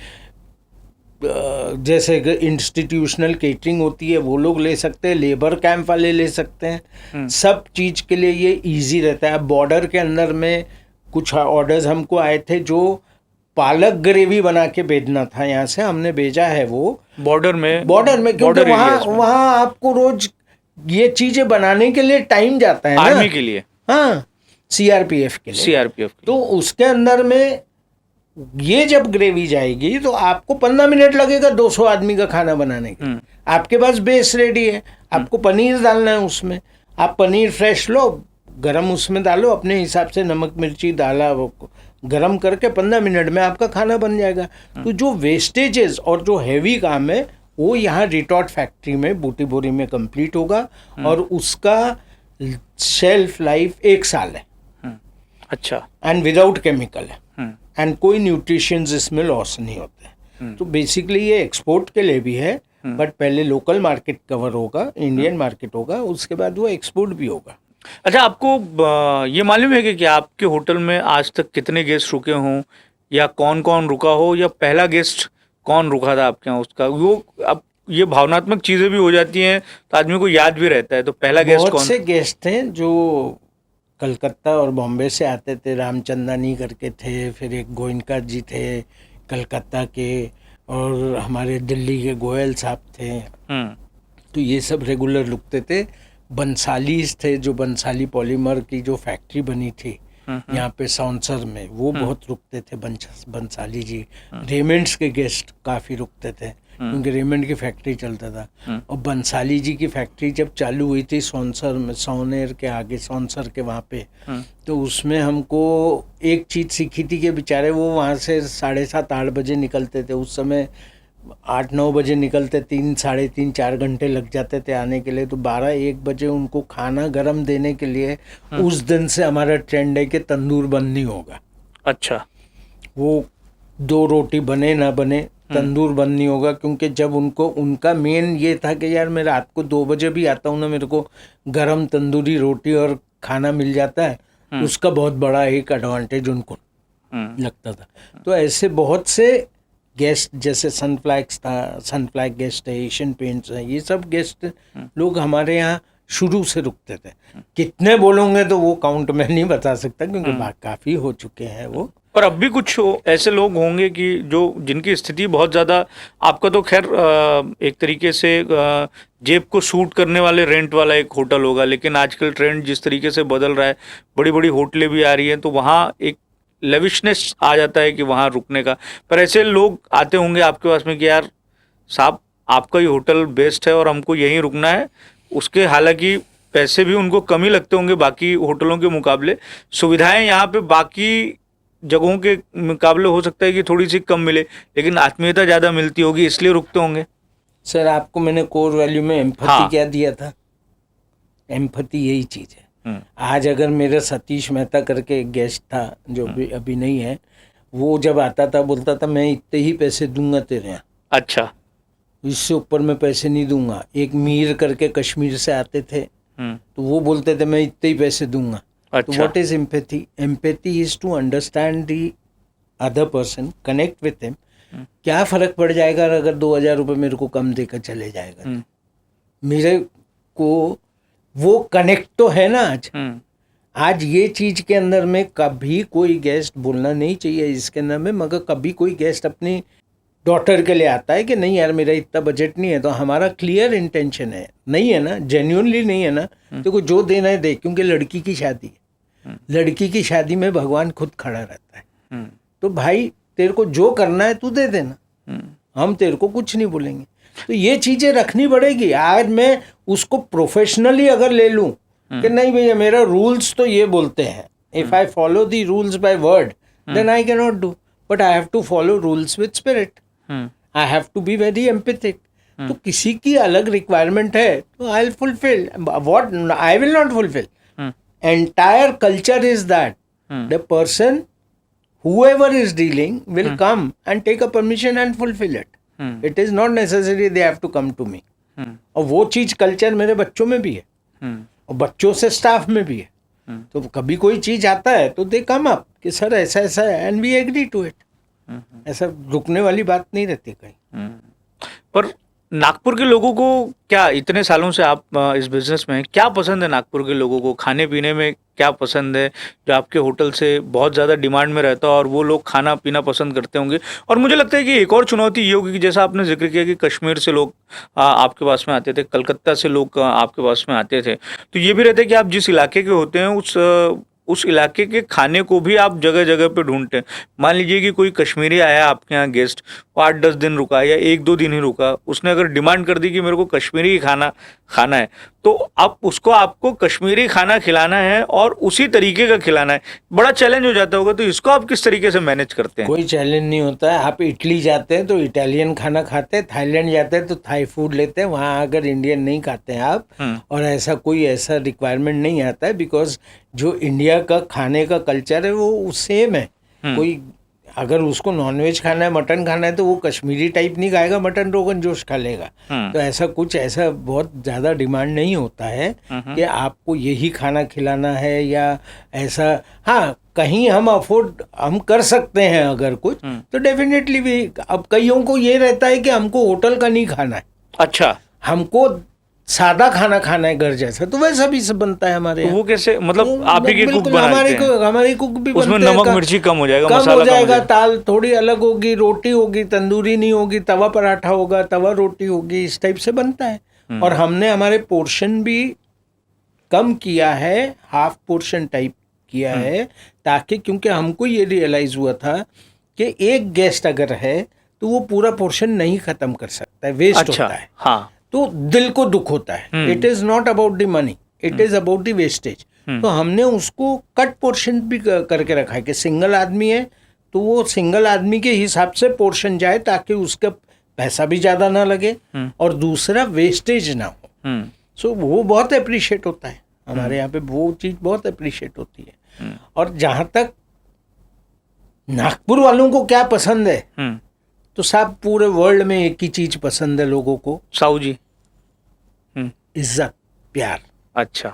जैसे इंस्टीट्यूशनल केटरिंग होती है वो लोग ले सकते हैं, लेबर कैंप वाले ले सकते हैं। सब चीज़ के लिए ये इजी रहता है। बॉर्डर के अंदर में कुछ ऑर्डर्स हमको आए थे जो पालक ग्रेवी बना के भेजना था, यहाँ से हमने भेजा है वो बॉर्डर में क्योंकि वहाँ आपको रोज ये चीजें बनाने के लिए टाइम जाता है आर्मी के लिए, हाँ, सीआरपीएफ के लिए। तो उसके अंदर में ये जब ग्रेवी जाएगी तो आपको 15 मिनट लगेगा 200 आदमी का खाना बनाने के लिए। आपके पास बेस रेडी है, आपको पनीर डालना है उसमें, आप पनीर फ्रेश लो, गरम उसमें डालो, अपने हिसाब से नमक मिर्ची डाला, वो गरम करके 15 मिनट में आपका खाना बन जाएगा। तो जो वेस्टेजेस और जो हैवी काम है वो यहाँ रिटॉर्ट फैक्ट्री में बूटी बोरी में कंप्लीट होगा और उसका शेल्फ लाइफ 1 साल है। अच्छा। एंड विदाउट केमिकल है एंड कोई न्यूट्रिशंस इसमें लॉस नहीं होते हैं। तो बेसिकली ये एक्सपोर्ट के लिए भी है, बट पहले लोकल मार्केट कवर होगा, इंडियन मार्केट होगा, उसके बाद वो एक्सपोर्ट भी होगा। अच्छा, आपको ये मालूम है कि आपके होटल में आज तक कितने गेस्ट रुके हों या कौन कौन रुका हो, या पहला गेस्ट कौन रुका था आपके यहाँ उसका? वो अब ये भावनात्मक चीज़ें भी हो जाती हैं तो आदमी को याद भी रहता है। तो पहला गेस्ट कौन? बहुत से गेस्ट थे जो कलकत्ता और बॉम्बे से आते थे। रामचंदानी करके थे, फिर एक गोयनका जी थे कलकत्ता के, और हमारे दिल्ली के गोयल साहब थे। तो ये सब रेगुलर रुकते थे। बंसालीज थे, जो बंसाली पॉलीमर की जो फैक्ट्री बनी थी यहाँ पे सौंसर में, वो बहुत रुकते थे बंसाली जी। रेमंड्स के गेस्ट काफ़ी रुकते थे क्योंकि रेमंड की फैक्ट्री चलता था। और बंसाली जी की फैक्ट्री जब चालू हुई थी सौंसर में, सौनेर के आगे सौंसर के वहाँ पे, तो उसमें हमको एक चीज़ सीखी थी कि बेचारे वो वहाँ से 7:30-8 बजे निकलते थे। उस समय 8-9 बजे निकलते, 3, साढ़े 3, 4 घंटे लग जाते थे आने के लिए। तो 12-1 बजे उनको खाना गरम देने के लिए उस दिन से हमारा ट्रेंड है कि तंदूर बंद नहीं होगा। अच्छा। वो 2 रोटी बने ना बने, तंदूर बंद नहीं होगा, क्योंकि जब उनका मेन ये था कि यार मैं रात को 2 बजे भी आता हूँ ना, मेरे को गरम तंदूरी रोटी और खाना मिल जाता है, उसका बहुत बड़ा एक एडवांटेज उनको लगता था। तो ऐसे बहुत से गेस्ट, जैसे सनफ्लैग गेस्ट है, एशियन पेंट्स है, ये सब गेस्ट लोग हमारे यहाँ शुरू से रुकते थे। कितने बोलोगे तो वो काउंट में नहीं बता सकता, क्योंकि काफ़ी हो चुके हैं वो। और अब भी कुछ ऐसे लोग होंगे कि जिनकी स्थिति बहुत ज़्यादा, आपका तो खैर एक तरीके से जेब को सूट करने वाले रेंट वाला एक होटल होगा, लेकिन आजकल ट्रेंड जिस तरीके से बदल रहा है, बड़ी बड़ी होटलें भी आ रही हैं, तो वहाँ एक लेविशनेस आ जाता है कि वहाँ रुकने का। पर ऐसे लोग आते होंगे आपके पास में कि यार साहब आपका ही होटल बेस्ट है और हमको यहीं रुकना है। उसके हालांकि पैसे भी उनको कम ही लगते होंगे बाकी होटलों के मुकाबले, सुविधाएं यहाँ पे बाकी जगहों के मुकाबले हो सकता है कि थोड़ी सी कम मिले, लेकिन आत्मीयता ज़्यादा मिलती होगी, इसलिए रुकते होंगे। सर आपको मैंने कोर वैल्यू में एम्पैथी क्या दिया था? एम्पैथी यही चीज़ है। आज अगर मेरा सतीश मेहता करके एक गेस्ट था जो भी अभी नहीं है, वो जब आता था बोलता था मैं इतने ही पैसे दूंगा तेरे यहाँ। अच्छा। इससे ऊपर मैं पैसे नहीं दूंगा। एक मीर करके कश्मीर से आते थे, तो वो बोलते थे मैं इतने ही पैसे दूंगा। तो what is empathy? Empathy is to understand the other person, connect with him. क्या फर्क पड़ जाएगा अगर 2,000 रुपये मेरे को कम देकर चले जाएगा? मेरे को वो कनेक्ट तो है ना। आज ये चीज के अंदर में कभी कोई गेस्ट बोलना नहीं चाहिए इसके अंदर में, मगर कभी कोई गेस्ट अपनी डॉटर के लिए आता है कि नहीं यार मेरा इतना बजट नहीं है, तो हमारा क्लियर इंटेंशन है, नहीं है ना, जेन्युइनली नहीं है ना, तो को जो देना है दे, क्योंकि लड़की की शादी है। लड़की की शादी में भगवान खुद खड़ा रहता है। तो भाई तेरे को जो करना है तू दे देना, हम तेरे को कुछ नहीं बोलेंगे। तो ये चीजें रखनी पड़ेगी। आज मैं उसको प्रोफेशनली अगर ले लूं कि नहीं भैया मेरा रूल्स तो ये बोलते हैं, if I follow the rules by word then I can not do, but I have to follow rules with spirit, I have to be very empathic. तो किसी की अलग रिक्वायरमेंट है तो I will fulfil, what I will not fulfil. Entire culture is that the person whoever is dealing will come and take a permission and fulfill it. It is not necessary they have to come to me. और वो चीज culture मेरे बच्चों में भी है, और बच्चों से स्टाफ में भी है। तो कभी कोई चीज आता है तो दे कम अप कि सर ऐसा ऐसा है and we agree to it. ऐसा रुकने वाली बात नहीं रहती कहीं। पर नागपुर के लोगों को क्या, इतने सालों से आप इस बिजनेस में हैं, क्या पसंद है नागपुर के लोगों को? खाने पीने में क्या पसंद है जो आपके होटल से बहुत ज़्यादा डिमांड में रहता है और वो लोग खाना पीना पसंद करते होंगे? और मुझे लगता है कि एक और चुनौती ये होगी कि जैसा आपने जिक्र किया कि कश्मीर से लोग आपके पास में आते थे, कलकत्ता से लोग आपके पास में आते थे, तो ये भी रहता है कि आप जिस इलाके के होते हैं उस इलाके के खाने को भी आप जगह जगह पे ढूंढते हैं। मान लीजिए कि कोई कश्मीरी आया आपके यहाँ गेस्ट, 8-10 दिन रुका या 1-2 दिन ही रुका, उसने अगर डिमांड कर दी कि मेरे को कश्मीरी ही खाना है, तो आप उसको आपको कश्मीरी खाना खिलाना है और उसी तरीके का खिलाना है। बड़ा चैलेंज हो जाता होगा, तो इसको आप किस तरीके से मैनेज करते हैं? कोई चैलेंज नहीं होता है। आप इटली जाते हैं तो इटालियन खाना खाते हैं, थाईलैंड जाते हैं तो थाई फूड लेते हैं, वहाँ अगर इंडियन नहीं खाते हैं आप। और ऐसा रिक्वायरमेंट नहीं आता है, बिकॉज जो इंडिया का खाने का कल्चर है वो सेम है। कोई अगर उसको नॉनवेज खाना है, मटन खाना है, तो वो कश्मीरी टाइप नहीं खाएगा, मटन रोगन जोश खा लेगा। तो ऐसा बहुत ज़्यादा डिमांड नहीं होता है कि आपको यही खाना खिलाना है या ऐसा। हाँ, कहीं हम कर सकते हैं अगर कुछ, तो डेफिनेटली भी। अब कईयों को ये रहता है कि हमको होटल का नहीं खाना है, अच्छा हमको सादा खाना है घर जैसा, तो वैसा भी सब बनता है हमारे यहाँ। वो कैसे, मतलब आप ही के कुक बनाते हैं? हमारी कुक भी उसमें नमक मिर्ची कम हो जाएगा, कम मसाला हो जाएगा, दाल थोड़ी अलग होगी, रोटी होगी, तंदूरी नहीं होगी, तवा पराठा होगा, तवा रोटी होगी, इस टाइप से बनता है। और हमने हमारे पोर्शन भी कम किया है, हाफ पोर्शन टाइप किया है, ताकि क्योंकि हमको ये रियलाइज हुआ था कि एक गेस्ट अगर है तो वो पूरा पोर्शन नहीं खत्म कर सकता है, वेस्ट होता है। हाँ, तो दिल को दुख होता है। It is not about the money, it is about the wastage. तो हमने उसको कट पोर्शन भी करके रखा है कि सिंगल आदमी है तो वो सिंगल आदमी के हिसाब से पोर्शन जाए, ताकि उसका पैसा भी ज्यादा ना लगे और दूसरा वेस्टेज ना हो। सो वो बहुत अप्रिशिएट होता है हमारे यहाँ पे, वो चीज बहुत अप्रिशिएट होती है। और जहां तक नागपुर वालों को क्या पसंद है, तो सब पूरे वर्ल्ड में एक ही चीज पसंद है लोगों को, साहू जी, इज्जत प्यार। अच्छा,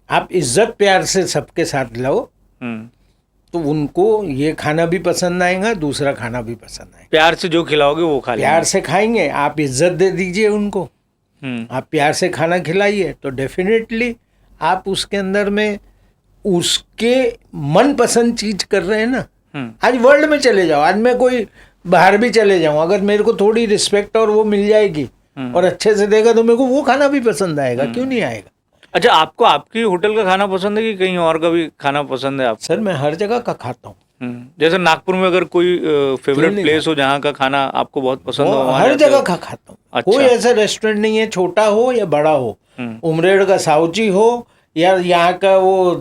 आप इज्जत प्यार से सबके साथ लो तो उनको ये खाना भी पसंद आएगा, दूसरा खाना भी पसंद आएगा। प्यार से जो खिलाओगे वो खा लेंगे, प्यार से खाएंगे। आप इज्जत दे दीजिए उनको, आप प्यार से खाना खिलाइए, तो डेफिनेटली आप उसके अंदर में उसके मनपसंद चीज कर रहे हैं ना। आज वर्ल्ड में चले जाओ, आज मैं कोई बाहर भी चले जाऊं, अगर मेरे को थोड़ी रिस्पेक्ट और वो मिल जाएगी और अच्छे से देगा तो मेरे को वो खाना भी पसंद आएगा, क्यों नहीं आएगा। अच्छा, आपको आपकी होटल का खाना पसंद है कि कहीं और का भी खाना पसंद है? आप सर मैं हर जगह का खाता हूँ। जैसे नागपुर में अगर कोई फेवरेट प्लेस हो जहाँ का खाना आपको बहुत पसंद हो? हर जगह का खाता हूँ। अच्छा। कोई ऐसा रेस्टोरेंट नहीं है, छोटा हो या बड़ा हो, उमरेड का साउची हो या यहाँ का वो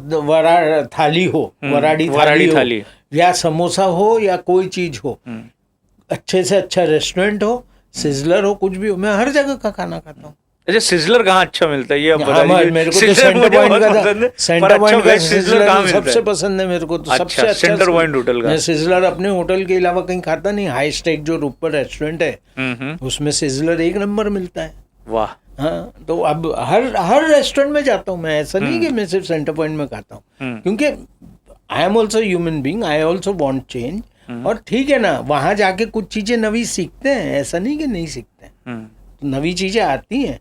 थाली हो, वराड़ी थाली या समोसा हो या कोई चीज हो, अच्छे से अच्छा रेस्टोरेंट हो, सिजलर हो, कुछ भी हो, मैं हर जगह का खाना खाता हूँ। अच्छा, सिजलर कहाँ अच्छा मिलता है ये अब बता हाँ, दीजिए। मेरे को तो सिजलर सेंटर मुझे पॉइंट बहुत का था, पसंद है, पर सेंटर अच्छा पॉइंट का वेज सिजलर कहाँ सिजलर मिलता सबसे है? पसंद है मेरे को, तो अच्छा, सबसे अच्छा सेंटर पॉइंट होटल का। मैं सिजलर अपने होटल के अलावा कहीं खाता नहीं। हाई स्टेक जो रूप पर रेस्टोरेंट है हम्म। उसमें सिजलर एक नंबर मिलता है। वाह। हाँ, तो अब हर हर रेस्टोरेंट में जाता हूँ मैं, ऐसा नहीं कि मैं सिर्फ सेंटर पॉइंट में खाता हूँ, क्योंकि I am also human being, I also want change. और ठीक है ना, वहाँ जाके कुछ चीज़ें नवी सीखते हैं, ऐसा नहीं कि नहीं सीखते हैं, तो नवी चीज़ें आती हैं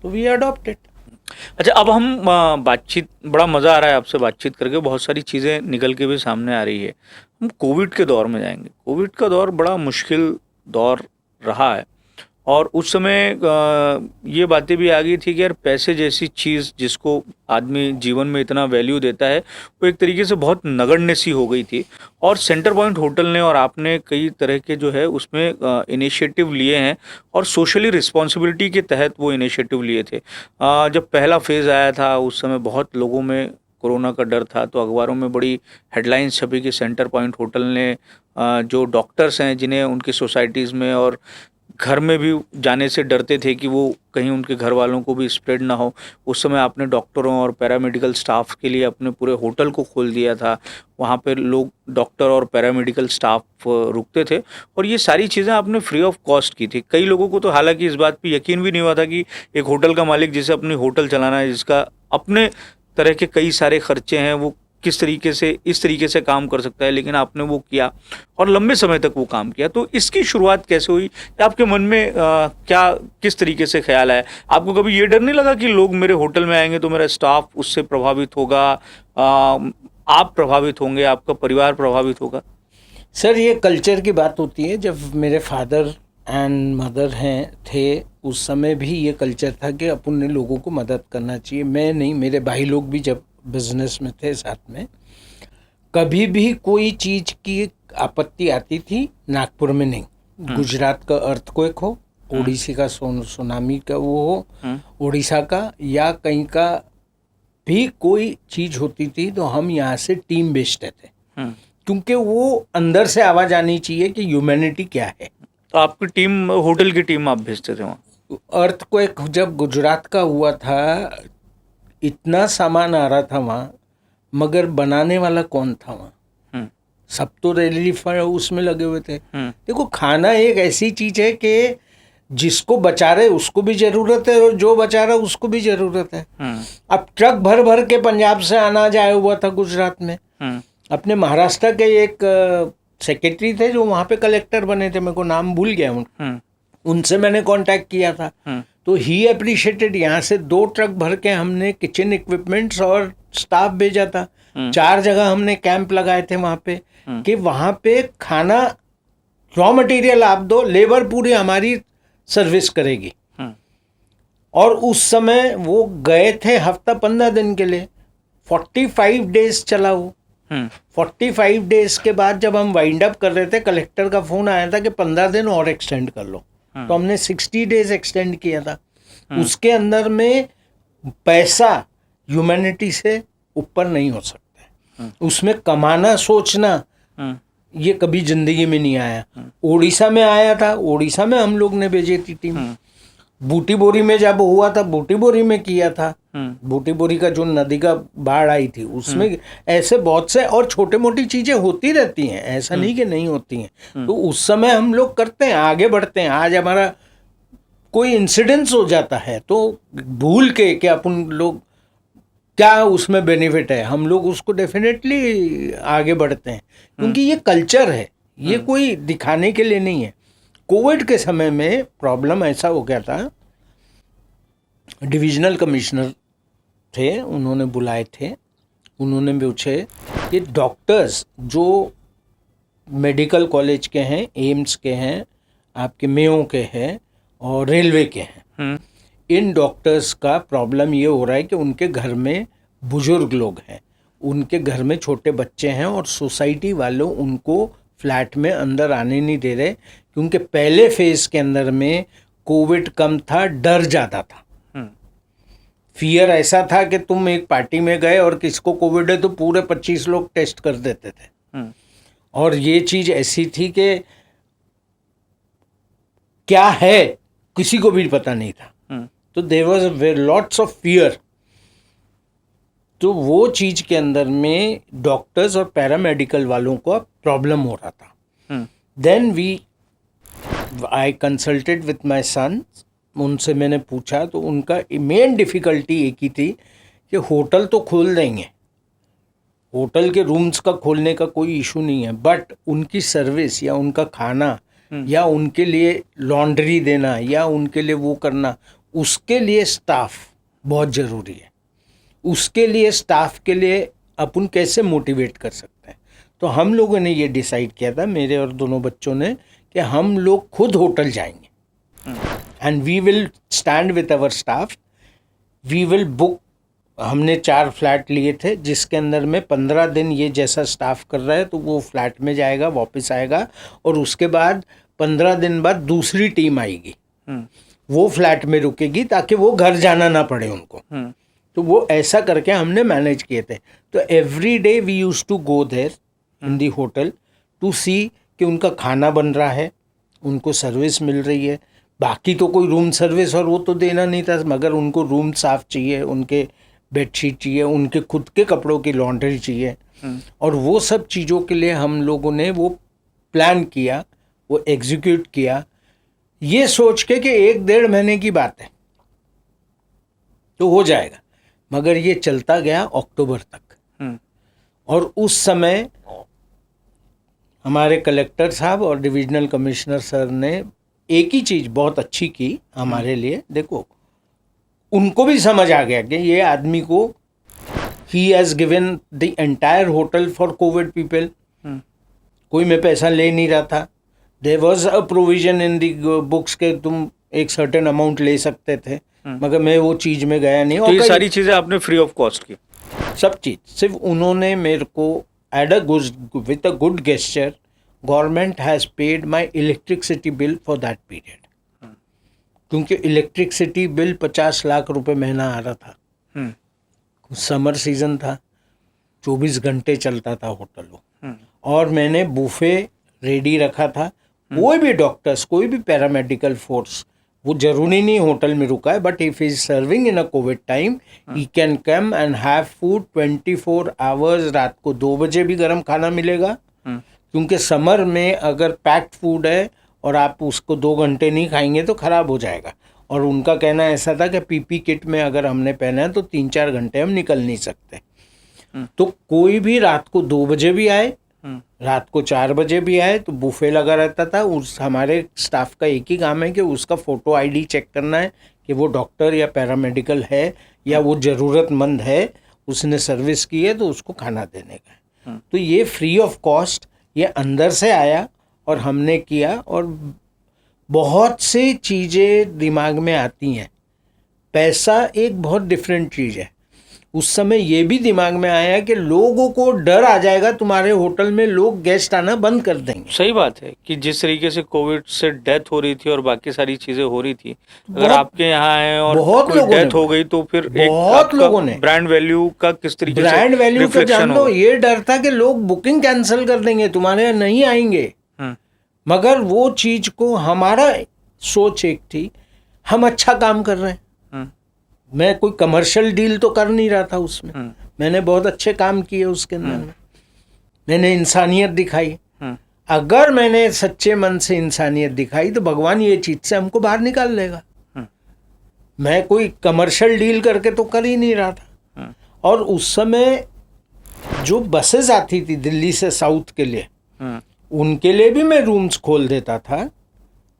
तो वी अडॉप्ट इट। अच्छा, अब हम बातचीत, बड़ा मज़ा आ रहा है आपसे बातचीत करके, बहुत सारी चीज़ें निकल के भी सामने आ रही है। हम कोविड के दौर में जाएंगे। कोविड का दौर बड़ा मुश्किल दौर रहा है, और उस समय ये बातें भी आ गई थी कि यार पैसे जैसी चीज़ जिसको आदमी जीवन में इतना वैल्यू देता है, वो एक तरीके से बहुत नगण्य सी हो गई थी। और सेंटर पॉइंट होटल ने और आपने कई तरह के जो है उसमें इनिशिएटिव लिए हैं, और सोशली रिस्पॉन्सिबिलिटी के तहत वो इनिशिएटिव लिए थे। जब पहला फेज़ आया था उस समय बहुत लोगों में कोरोना का डर था, तो अखबारों में बड़ी हेडलाइंस छपी कि सेंटर पॉइंट होटल ने जो डॉक्टर्स हैं जिन्हें उनकी सोसाइटीज़ में और घर में भी जाने से डरते थे कि वो कहीं उनके घर वालों को भी स्प्रेड ना हो, उस समय आपने डॉक्टरों और पैरामेडिकल स्टाफ के लिए अपने पूरे होटल को खोल दिया था। वहाँ पे लोग, डॉक्टर और पैरामेडिकल स्टाफ रुकते थे, और ये सारी चीज़ें आपने फ्री ऑफ कॉस्ट की थी। कई लोगों को तो हालांकि इस बात पे यकीन भी नहीं हुआ था कि एक होटल का मालिक जिसे अपनी होटल चलाना है, जिसका अपने तरह के कई सारे खर्चे हैं, वो किस तरीके से इस तरीके से काम कर सकता है, लेकिन आपने वो किया और लंबे समय तक वो काम किया। तो इसकी शुरुआत कैसे हुई? आपके मन में क्या, किस तरीके से ख्याल आया? आपको कभी ये डर नहीं लगा कि लोग मेरे होटल में आएंगे तो मेरा स्टाफ उससे प्रभावित होगा, आप प्रभावित होंगे, आपका परिवार प्रभावित होगा? सर, ये कल्चर की बात होती है। जब मेरे फादर एंड मदर थे उस समय भी ये कल्चर था कि अपन ने लोगों को मदद करना चाहिए। मैं नहीं, मेरे भाई लोग भी जब बिजनेस में थे साथ में, कभी भी कोई चीज़ की आपत्ति आती थी नागपुर में नहीं। गुजरात का अर्थक्वेक हो, ओडिसी का सुनामी का वो हो, उड़ीसा का या कहीं का भी कोई चीज़ होती थी तो हम यहाँ से टीम भेजते थे, क्योंकि वो अंदर से आवाज़ आनी चाहिए कि ह्यूमैनिटी क्या है। तो आपकी टीम, होटल की टीम आप भेजते थे वहाँ? अर्थक्वेक जब गुजरात का हुआ था, इतना सामान आ रहा था वहाँ, मगर बनाने वाला कौन था वहाँ? सब तो रिलीफ उसमें लगे हुए थे। देखो, खाना एक ऐसी चीज है कि जिसको बचा रहे उसको भी जरूरत है, और जो बचा रहा उसको भी जरूरत है। अब ट्रक भर भर के पंजाब से अनाज आया हुआ था गुजरात में। अपने महाराष्ट्र के एक सेक्रेटरी थे जो वहाँ पे कलेक्टर बने थे, मेरे को नाम भूल गया उनसे मैंने कांटेक्ट किया था, तो ही अप्रिशिएटेड। यहाँ से 2 ट्रक भर के हमने किचन इक्विपमेंट्स और स्टाफ भेजा था। 4 जगह हमने कैंप लगाए थे वहाँ पे, कि वहाँ पे खाना, रॉ मटेरियल आप दो, लेबर पूरी हमारी सर्विस करेगी। और उस समय वो गए थे हफ्ता 15 दिन के लिए, 45 डेज चला वो। 45 डेज के बाद जब हम वाइंड अप कर रहे थे, कलेक्टर का फोन आया था कि 15 दिन और एक्सटेंड कर लो, तो हमने 60 डेज एक्सटेंड किया था। उसके अंदर में पैसा ह्यूमैनिटी से ऊपर नहीं हो सकता है। उसमें कमाना, सोचना, ये कभी जिंदगी में नहीं आया। उड़ीसा में आया था, उड़ीसा में हम लोग ने भेजी थी टीम। बूटी बोरी में जब हुआ था, बूटी बोरी में किया था। बूटी बोरी का जो नदी का बाढ़ आई थी उसमें, ऐसे बहुत से और छोटे मोटी चीजें होती रहती हैं, ऐसा नहीं कि नहीं होती हैं। तो उस समय हम लोग करते हैं, आगे बढ़ते हैं। आज हमारा कोई इंसिडेंस हो जाता है तो भूल के कि अपन लोग क्या उसमें बेनिफिट है, हम लोग उसको डेफिनेटली आगे बढ़ते हैं, क्योंकि ये कल्चर है, ये कोई दिखाने के लिए नहीं है। कोविड के समय में प्रॉब्लम ऐसा हो गया था, डिविजनल कमिश्नर थे, उन्होंने बुलाए थे, उन्होंने पूछे कि डॉक्टर्स जो मेडिकल कॉलेज के हैं, एम्स के हैं, आपके मेयो के हैं और रेलवे के हैं, इन डॉक्टर्स का प्रॉब्लम ये हो रहा है कि उनके घर में बुजुर्ग लोग हैं, उनके घर में छोटे बच्चे हैं, और सोसाइटी वालों उनको फ्लैट में अंदर आने नहीं दे रहे, क्योंकि पहले फेज के अंदर में कोविड कम था, डर ज़्यादा था। फियर ऐसा था कि तुम एक पार्टी में गए और किसको कोविड है तो पूरे 25 लोग टेस्ट कर देते थे। और ये चीज़ ऐसी थी कि क्या है किसी को भी पता नहीं था। तो there was lots of fear. तो वो चीज़ के अंदर में डॉक्टर्स और पैरामेडिकल वालों को प्रॉब्लम हो रहा था। Then I consulted with my son, उनसे मैंने पूछा तो उनका मेन डिफ़िकल्टी एक ही थी कि होटल तो खोल देंगे, होटल के रूम्स का खोलने का कोई इशू नहीं है, बट उनकी सर्विस या उनका खाना या उनके लिए लॉन्ड्री देना या उनके लिए वो करना, उसके लिए स्टाफ बहुत ज़रूरी है। उसके लिए स्टाफ के लिए अपन कैसे मोटिवेट कर सकते हैं। तो हम लोगों ने ये डिसाइड किया था, मेरे और दोनों बच्चों ने, कि हम लोग खुद होटल जाएंगे and we will stand with our staff, we will book. हमने 4 फ्लैट लिए थे जिसके अंदर में 15 दिन ये जैसा स्टाफ कर रहा है तो वो फ्लैट में जाएगा, वापस आएगा, और उसके बाद 15 दिन बाद दूसरी टीम आएगी, वो फ्लैट में रुकेगी ताकि वो घर जाना ना पड़े उनको। तो वो ऐसा करके हमने मैनेज किए थे। तो every day we use to go there in the hotel to see कि उनका खाना बन रहा है, उनको सर्विस मिल रही है। बाकी तो कोई रूम सर्विस और वो तो देना नहीं था, मगर उनको रूम साफ़ चाहिए, उनके बेडशीट चाहिए, उनके खुद के कपड़ों की लॉन्ड्री चाहिए, और वो सब चीज़ों के लिए हम लोगों ने वो प्लान किया, वो एग्जीक्यूट किया, ये सोच के कि 1-1.5 महीने की बात है तो हो जाएगा। मगर ये चलता गया अक्टूबर तक, और उस समय हमारे कलेक्टर साहब और डिविजनल कमिश्नर सर ने एक ही चीज़ बहुत अच्छी की हमारे लिए। देखो, उनको भी समझ आ गया कि ये आदमी को ही has given the entire hotel for COVID people, कोई मैं पैसा ले नहीं रहा था। There was a provision in the books के तुम एक सर्टेन अमाउंट ले सकते थे, मगर मैं वो चीज़ में गया नहीं। तो ये सारी चीज़ें आपने फ्री ऑफ कॉस्ट की? सब चीज़ सिर्फ उन्होंने मेरे को aid with a good gesture, government has paid my electricity bill for that period, क्योंकि इलेक्ट्रिसिटी बिल 50 लाख रुपए महीना आ रहा था। समर सीजन था, 24 घंटे चलता था होटल वो, और मैंने बुफे रेडी रखा था। कोई भी डॉक्टर्स, कोई भी पैरामेडिकल फोर्स, वो जरूरी नहीं होटल में रुका है, but if is serving in a Covid time he can come and have food 24 hours. रात को 2 बजे भी गर्म खाना मिलेगा, क्योंकि समर में अगर पैक्ड फूड है और आप उसको 2 घंटे नहीं खाएंगे तो ख़राब हो जाएगा। और उनका कहना ऐसा था कि पीपी किट में अगर हमने पहना है तो 3-4 घंटे हम निकल नहीं सकते। तो कोई भी रात को 2 बजे भी आए, रात को 4 बजे भी आए, तो बुफे लगा रहता था। उस हमारे स्टाफ का एक ही काम है कि उसका फ़ोटो आईडी चेक करना है कि वो डॉक्टर या पैरामेडिकल है या वो ज़रूरतमंद है, उसने सर्विस की है, तो उसको खाना देने का। तो ये फ्री ऑफ कॉस्ट ये अंदर से आया और हमने किया। और बहुत सी चीज़ें दिमाग में आती हैं। पैसा एक बहुत डिफरेंट चीज़ है। उस समय ये भी दिमाग में आया कि लोगों को डर आ जाएगा, तुम्हारे होटल में लोग गेस्ट आना बंद कर देंगे। सही बात है कि जिस तरीके से कोविड से डेथ हो रही थी और बाकी सारी चीजें हो रही थी, अगर आपके यहाँ आए और बहुत कोई डेथ हो गई तो फिर बहुत लोगों ने ब्रांड वैल्यू का किस तरीके से ब्रांड वैल्यू का जान लो। ये डर था कि लोग बुकिंग कैंसिल कर देंगे, तुम्हारे यहाँ नहीं आएंगे। मगर वो चीज को हमारा सोच एक थी, हम अच्छा काम कर रहे हैं। मैं कोई कमर्शियल डील तो कर नहीं रहा था उसमें, मैंने बहुत अच्छे काम किए उसके अंदर में। मैंने इंसानियत दिखाई। अगर मैंने सच्चे मन से इंसानियत दिखाई तो भगवान ये चीज से हमको बाहर निकाल लेगा। मैं कोई कमर्शियल डील करके तो कर ही नहीं रहा था। और उस समय जो बसेस आती थी दिल्ली से साउथ के लिए, उनके लिए भी मैं रूम्स खोल देता था।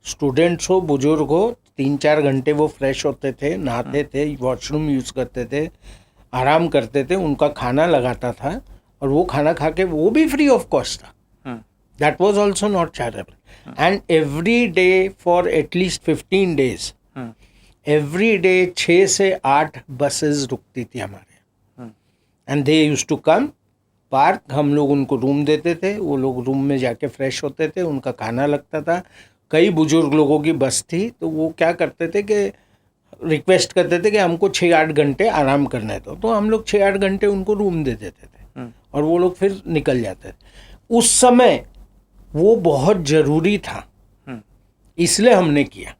स्टूडेंट्स हो, बुजुर्ग हो, 3-4 घंटे वो फ्रेश होते थे, नहाते थे, वॉशरूम यूज़ करते थे, आराम करते थे, उनका खाना लगाता था, और वो खाना खा के वो भी फ्री ऑफ कॉस्ट था। That was also not chargeable. And every day for at least 15 days, every day 6 से 8 बसेस रुकती थी हमारे, and they used to come park. हम लोग उनको रूम देते थे, वो लोग रूम में जाके फ्रेश होते थे, उनका खाना लगता था। कई बुजुर्ग लोगों की बस थी तो वो क्या करते थे कि रिक्वेस्ट करते थे कि हमको 6-8 घंटे आराम करने दो, तो हम लोग 6-8 घंटे उनको रूम दे देते थे और वो लोग फिर निकल जाते थे। उस समय वो बहुत ज़रूरी था, इसलिए हमने किया।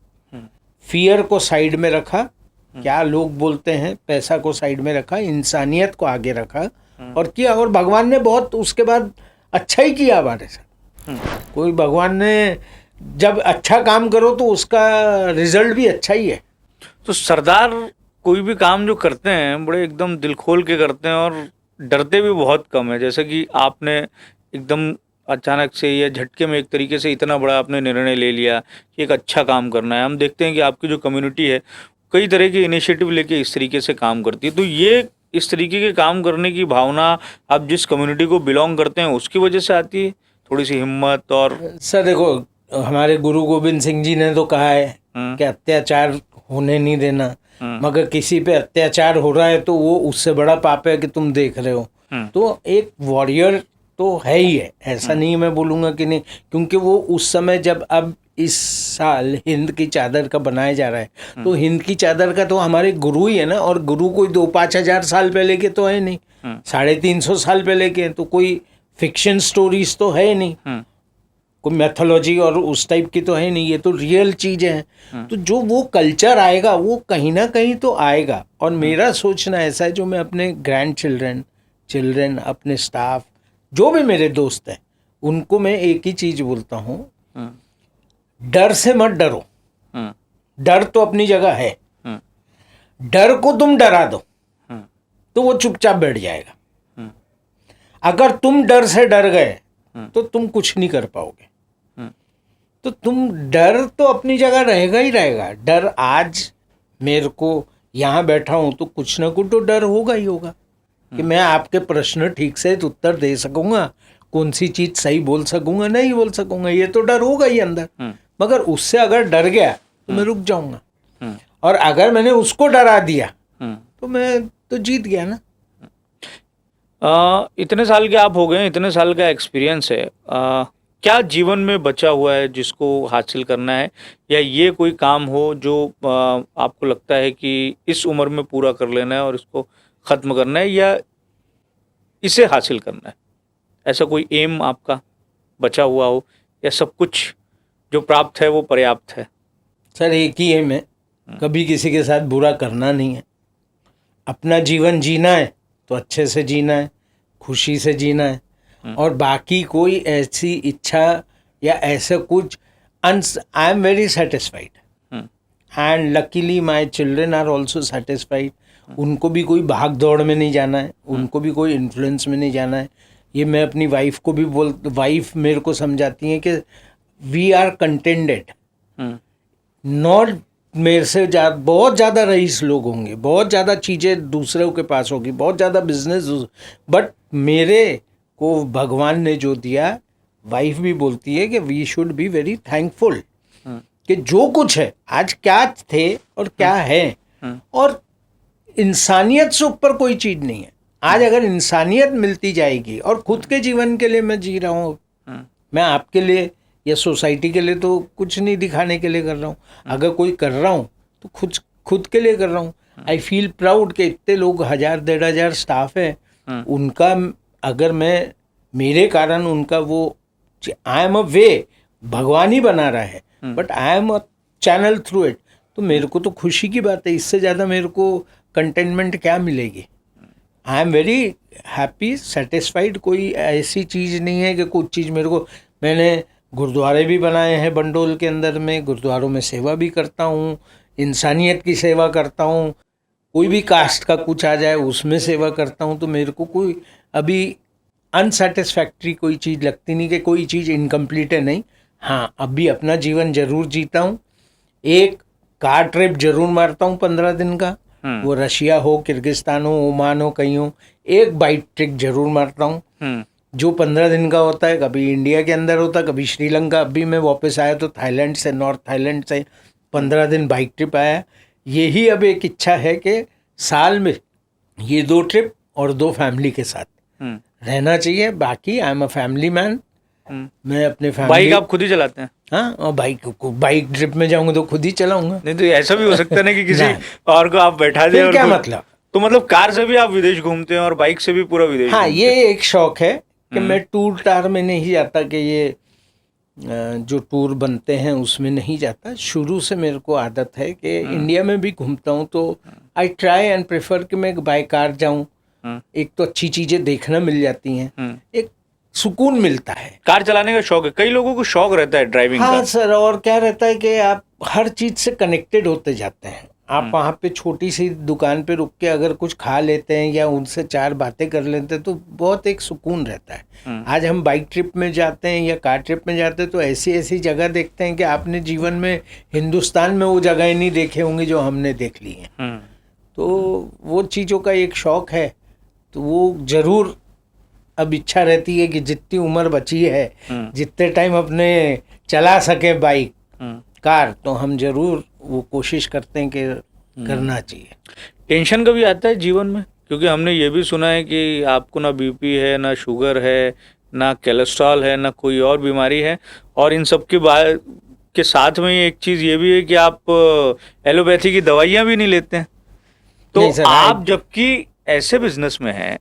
फियर को साइड में रखा क्या लोग बोलते हैं, पैसा को साइड में रखा, इंसानियत को आगे रखा और किया। और भगवान ने बहुत उसके बाद अच्छा ही किया हमारे साथ। कोई भगवान ने जब अच्छा काम करो तो उसका रिजल्ट भी अच्छा ही है। तो सरदार कोई भी काम जो करते हैं बड़े एकदम दिल खोल के करते हैं और डरते भी बहुत कम है। जैसे कि आपने एकदम अचानक से या झटके में एक तरीके से इतना बड़ा आपने निर्णय ले लिया कि एक अच्छा काम करना है। हम देखते हैं कि आपकी जो कम्युनिटी है कई तरह के इनिशिएटिव लेके इस तरीके से काम करती है। तो ये इस तरीके के काम करने की भावना आप जिस कम्युनिटी को बिलोंग करते हैं उसकी वजह से आती है, थोड़ी सी हिम्मत? और सर देखो, हमारे गुरु गोविंद सिंह जी ने तो कहा है कि अत्याचार होने नहीं देना, मगर किसी पे अत्याचार हो रहा है तो वो उससे बड़ा पाप है कि तुम देख रहे हो। तो एक वॉरियर तो है ही है, ऐसा नहीं मैं बोलूँगा कि नहीं, क्योंकि वो उस समय जब अब इस साल हिंद की चादर का बनाया जा रहा है तो हिंद की चादर का तो हमारे गुरु ही है ना। और गुरु कोई 2-5 हज़ार साल पहले के तो है नहीं, 350 साल पहले के, तो कोई फिक्शन स्टोरीज तो है नहीं, कोई मैथोलॉजी और उस टाइप की तो है नहीं, ये तो रियल चीज़ें हैं। तो जो वो कल्चर आएगा वो कहीं ना कहीं तो आएगा। और मेरा सोचना ऐसा है, जो मैं अपने ग्रैंड चिल्ड्रन अपने स्टाफ जो भी मेरे दोस्त हैं उनको मैं एक ही चीज़ बोलता हूँ, डर से मत डरो। डर तो अपनी जगह है, डर को तुम डरा दो तो वो चुपचाप बैठ जाएगा। अगर तुम डर से डर गए तो तुम कुछ नहीं कर पाओगे। तो तुम डर तो अपनी जगह रहेगा ही रहेगा। डर आज मेरे को यहाँ बैठा हूँ तो कुछ ना कुछ तो डर होगा ही होगा कि मैं आपके प्रश्न ठीक से उत्तर दे सकूंगा, कौन सी चीज़ सही बोल सकूंगा, नहीं बोल सकूंगा, ये तो डर होगा ही अंदर। मगर उससे अगर डर गया तो मैं रुक जाऊंगा, और अगर मैंने उसको डरा दिया तो मैं तो जीत गया ना। इतने साल के आप हो गए, इतने साल का एक्सपीरियंस है, क्या जीवन में बचा हुआ है जिसको हासिल करना है, या ये कोई काम हो जो आपको लगता है कि इस उम्र में पूरा कर लेना है और इसको ख़त्म करना है, या इसे हासिल करना है? ऐसा कोई एम आपका बचा हुआ हो, या सब कुछ जो प्राप्त है वो पर्याप्त है? सर एक ही एम है, कभी किसी के साथ बुरा करना नहीं है। अपना जीवन जीना है तो अच्छे से जीना है, खुशी से जीना है, और बाकी कोई ऐसी इच्छा या ऐसा कुछ I am very satisfied and luckily my children are also satisfied. उनको भी कोई भाग दौड़ में नहीं जाना है, उनको भी कोई इन्फ्लुएंस में नहीं जाना है। ये मैं अपनी वाइफ को भी वाइफ मेरे को समझाती है कि वी आर कंटेंटेड, नॉट मेरे से बहुत ज़्यादा रईस लोग होंगे, बहुत ज़्यादा चीज़ें दूसरों के पास होगी, बहुत ज़्यादा बिजनेस, बट मेरे को भगवान ने जो दिया, वाइफ भी बोलती है कि we should be very thankful कि जो कुछ है आज क्या थे और क्या है, और इंसानियत से ऊपर कोई चीज़ नहीं है। आज अगर इंसानियत मिलती जाएगी, और खुद के जीवन के लिए मैं जी रहा हूँ, मैं आपके लिए या सोसाइटी के लिए तो कुछ नहीं दिखाने के लिए कर रहा हूँ। अगर कोई कर रहा हूँ तो खुद के लिए कर रहा हूँ। आई फील प्राउड कि इतने लोग 1000-1500 स्टाफ है, उनका अगर मैं मेरे कारण उनका वो आई एम अ वे, भगवान ही बना रहा है, but I am a channel through it, तो मेरे को तो खुशी की बात है। इससे ज़्यादा मेरे को कंटेनमेंट क्या मिलेगी? आई एम वेरी हैप्पी, सेटिस्फाइड। कोई ऐसी चीज़ नहीं है कि कुछ चीज़ मेरे को, मैंने गुरुद्वारे भी बनाए हैं बंडोल के अंदर में, गुरुद्वारों में सेवा भी करता हूँ, इंसानियत की सेवा करता हूँ, कोई भी कास्ट का कुछ आ जाए उसमें सेवा करता हूँ। तो मेरे को कोई अभी अनसेटिस्फैक्ट्री कोई चीज़ लगती नहीं कि कोई चीज़ इनकम्प्लीट है, नहीं। हाँ, अभी अपना जीवन जरूर जीता हूँ। एक कार ट्रिप जरूर मारता हूँ 15 दिन का, वो रशिया हो, किर्गिस्तान हो, ओमान हो, कहीं हो। एक बाइक ट्रिप जरूर मारता हूँ जो 15 दिन का होता है। कभी इंडिया के अंदर होता, कभी श्रीलंका। अभी मैं वापस आया तो थाईलैंड से, नॉर्थ थाईलैंड से 15 दिन बाइक ट्रिप आया। यही अब एक इच्छा है कि साल में ये 2 ट्रिप और 2 फैमिली के साथ रहना चाहिए। बाकी I am a family man, मैं अपने फैमिली। बाइक आप खुद ही चलाते हैं? हाँ, और बाइक ट्रिप में जाऊंगा तो खुद ही चलाऊंगा। नहीं तो ऐसा भी हो सकता है ना कि किसी और को आप बैठा दें। और क्या मतलब? तो मतलब कार से भी आप विदेश घूमते हैं और बाइक से भी पूरा विदेश? हाँ, ये एक शौक है कि मैं टूर टार में नहीं जाता कि ये जो टूर बनते हैं उसमें नहीं जाता। शुरू से मेरे को आदत है कि इंडिया में भी घूमता हूँ तो आई ट्राई एंड प्रेफर कि मैं बाय कार जाऊँ। एक तो अच्छी चीज़ें देखना मिल जाती हैं, एक सुकून मिलता है। कार चलाने का शौक है, कई लोगों को शौक रहता है ड्राइविंग हाँ का। सर, और क्या रहता है कि आप हर चीज़ से कनेक्टेड होते जाते हैं। आप वहाँ पे छोटी सी दुकान पे रुक के अगर कुछ खा लेते हैं या उनसे चार बातें कर लेते हैं तो बहुत एक सुकून रहता है। आज हम बाइक ट्रिप में जाते हैं या कार ट्रिप में जाते हैं तो ऐसी ऐसी जगह देखते हैं कि आपने जीवन में हिंदुस्तान में वो जगह नहीं देखे होंगे जो हमने देख ली हैं। तो वो चीज़ों का एक शौक है, तो वो ज़रूर अब इच्छा रहती है कि जितनी उम्र बची है, जितने टाइम अपने चला सके बाइक कार, तो हम जरूर वो कोशिश करते हैं कि करना चाहिए। टेंशन कभी आता है जीवन में? क्योंकि हमने ये भी सुना है कि आपको ना बीपी है, ना शुगर है, ना कोलेस्ट्रॉल है, ना कोई और बीमारी है, और इन सब के साथ में एक चीज़ ये भी है कि आप एलोपैथी की दवाइयाँ भी नहीं लेते हैं। तो नहीं सर, आप जबकि ऐसे बिजनेस में हैं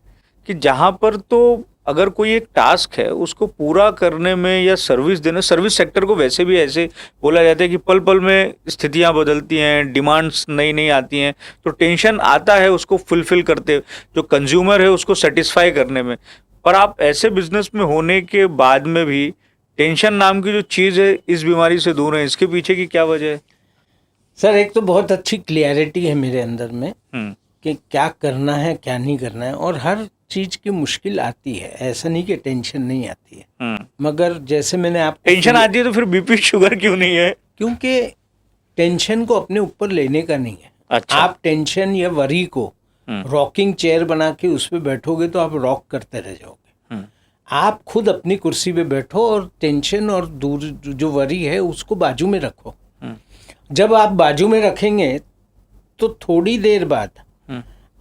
कि जहाँ पर तो अगर कोई एक टास्क है उसको पूरा करने में या सर्विस देना, सर्विस सेक्टर को वैसे भी ऐसे बोला जाता है कि पल पल में स्थितियां बदलती हैं, डिमांड्स नई नई आती हैं, तो टेंशन आता है उसको फुलफिल करते, जो कंज्यूमर है उसको सेटिस्फाई करने में। पर आप ऐसे बिजनेस में होने के बाद में भी टेंशन नाम की जो चीज़ है इस बीमारी से दूर है, इसके पीछे की क्या वजह है? सर एक तो बहुत अच्छी क्लियरिटी है मेरे अंदर में कि क्या करना है क्या नहीं करना है, और हर चीज की मुश्किल आती है, ऐसा नहीं कि टेंशन नहीं आती है। मगर जैसे मैंने आपको टेंशन आती है तो फिर बीपी शुगर क्यों नहीं है? क्योंकि टेंशन को अपने ऊपर लेने का नहीं है। अच्छा। आप टेंशन या वरी को रॉकिंग चेयर बना के उस पर बैठोगे तो आप रॉक करते रह जाओगे। आप खुद अपनी कुर्सी पे बैठो और टेंशन और दूर जो वरी है उसको बाजू में रखो। जब आप बाजू में रखेंगे तो थोड़ी देर बाद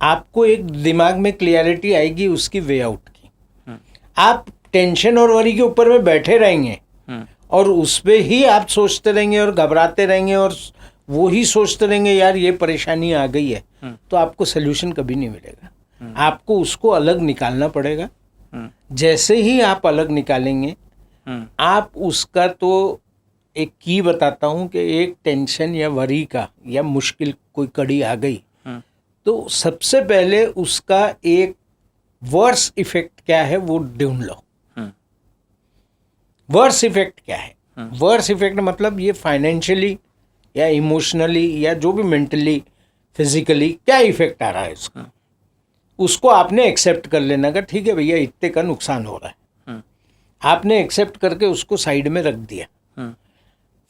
आपको एक दिमाग में क्लियरिटी आएगी उसकी वे आउट की। आप टेंशन और वरी के ऊपर में बैठे रहेंगे और उस पे ही आप सोचते रहेंगे और घबराते रहेंगे और वो ही सोचते रहेंगे यार ये परेशानी आ गई है, तो आपको सोल्यूशन कभी नहीं मिलेगा। आपको उसको अलग निकालना पड़ेगा। जैसे ही आप अलग निकालेंगे, आप उसका तो एक की बताता हूँ कि एक टेंशन या वरी का या मुश्किल कोई कड़ी आ गई तो सबसे पहले उसका एक वर्स इफेक्ट क्या है वो ढूंढ लो। वर्स इफेक्ट क्या है? वर्स इफेक्ट मतलब ये फाइनेंशियली या इमोशनली या जो भी मेंटली फिजिकली क्या इफेक्ट आ रहा है उसका, उसको आपने एक्सेप्ट कर लेना का ठीक है भैया इतने का नुकसान हो रहा है। आपने एक्सेप्ट करके उसको साइड में रख दिया।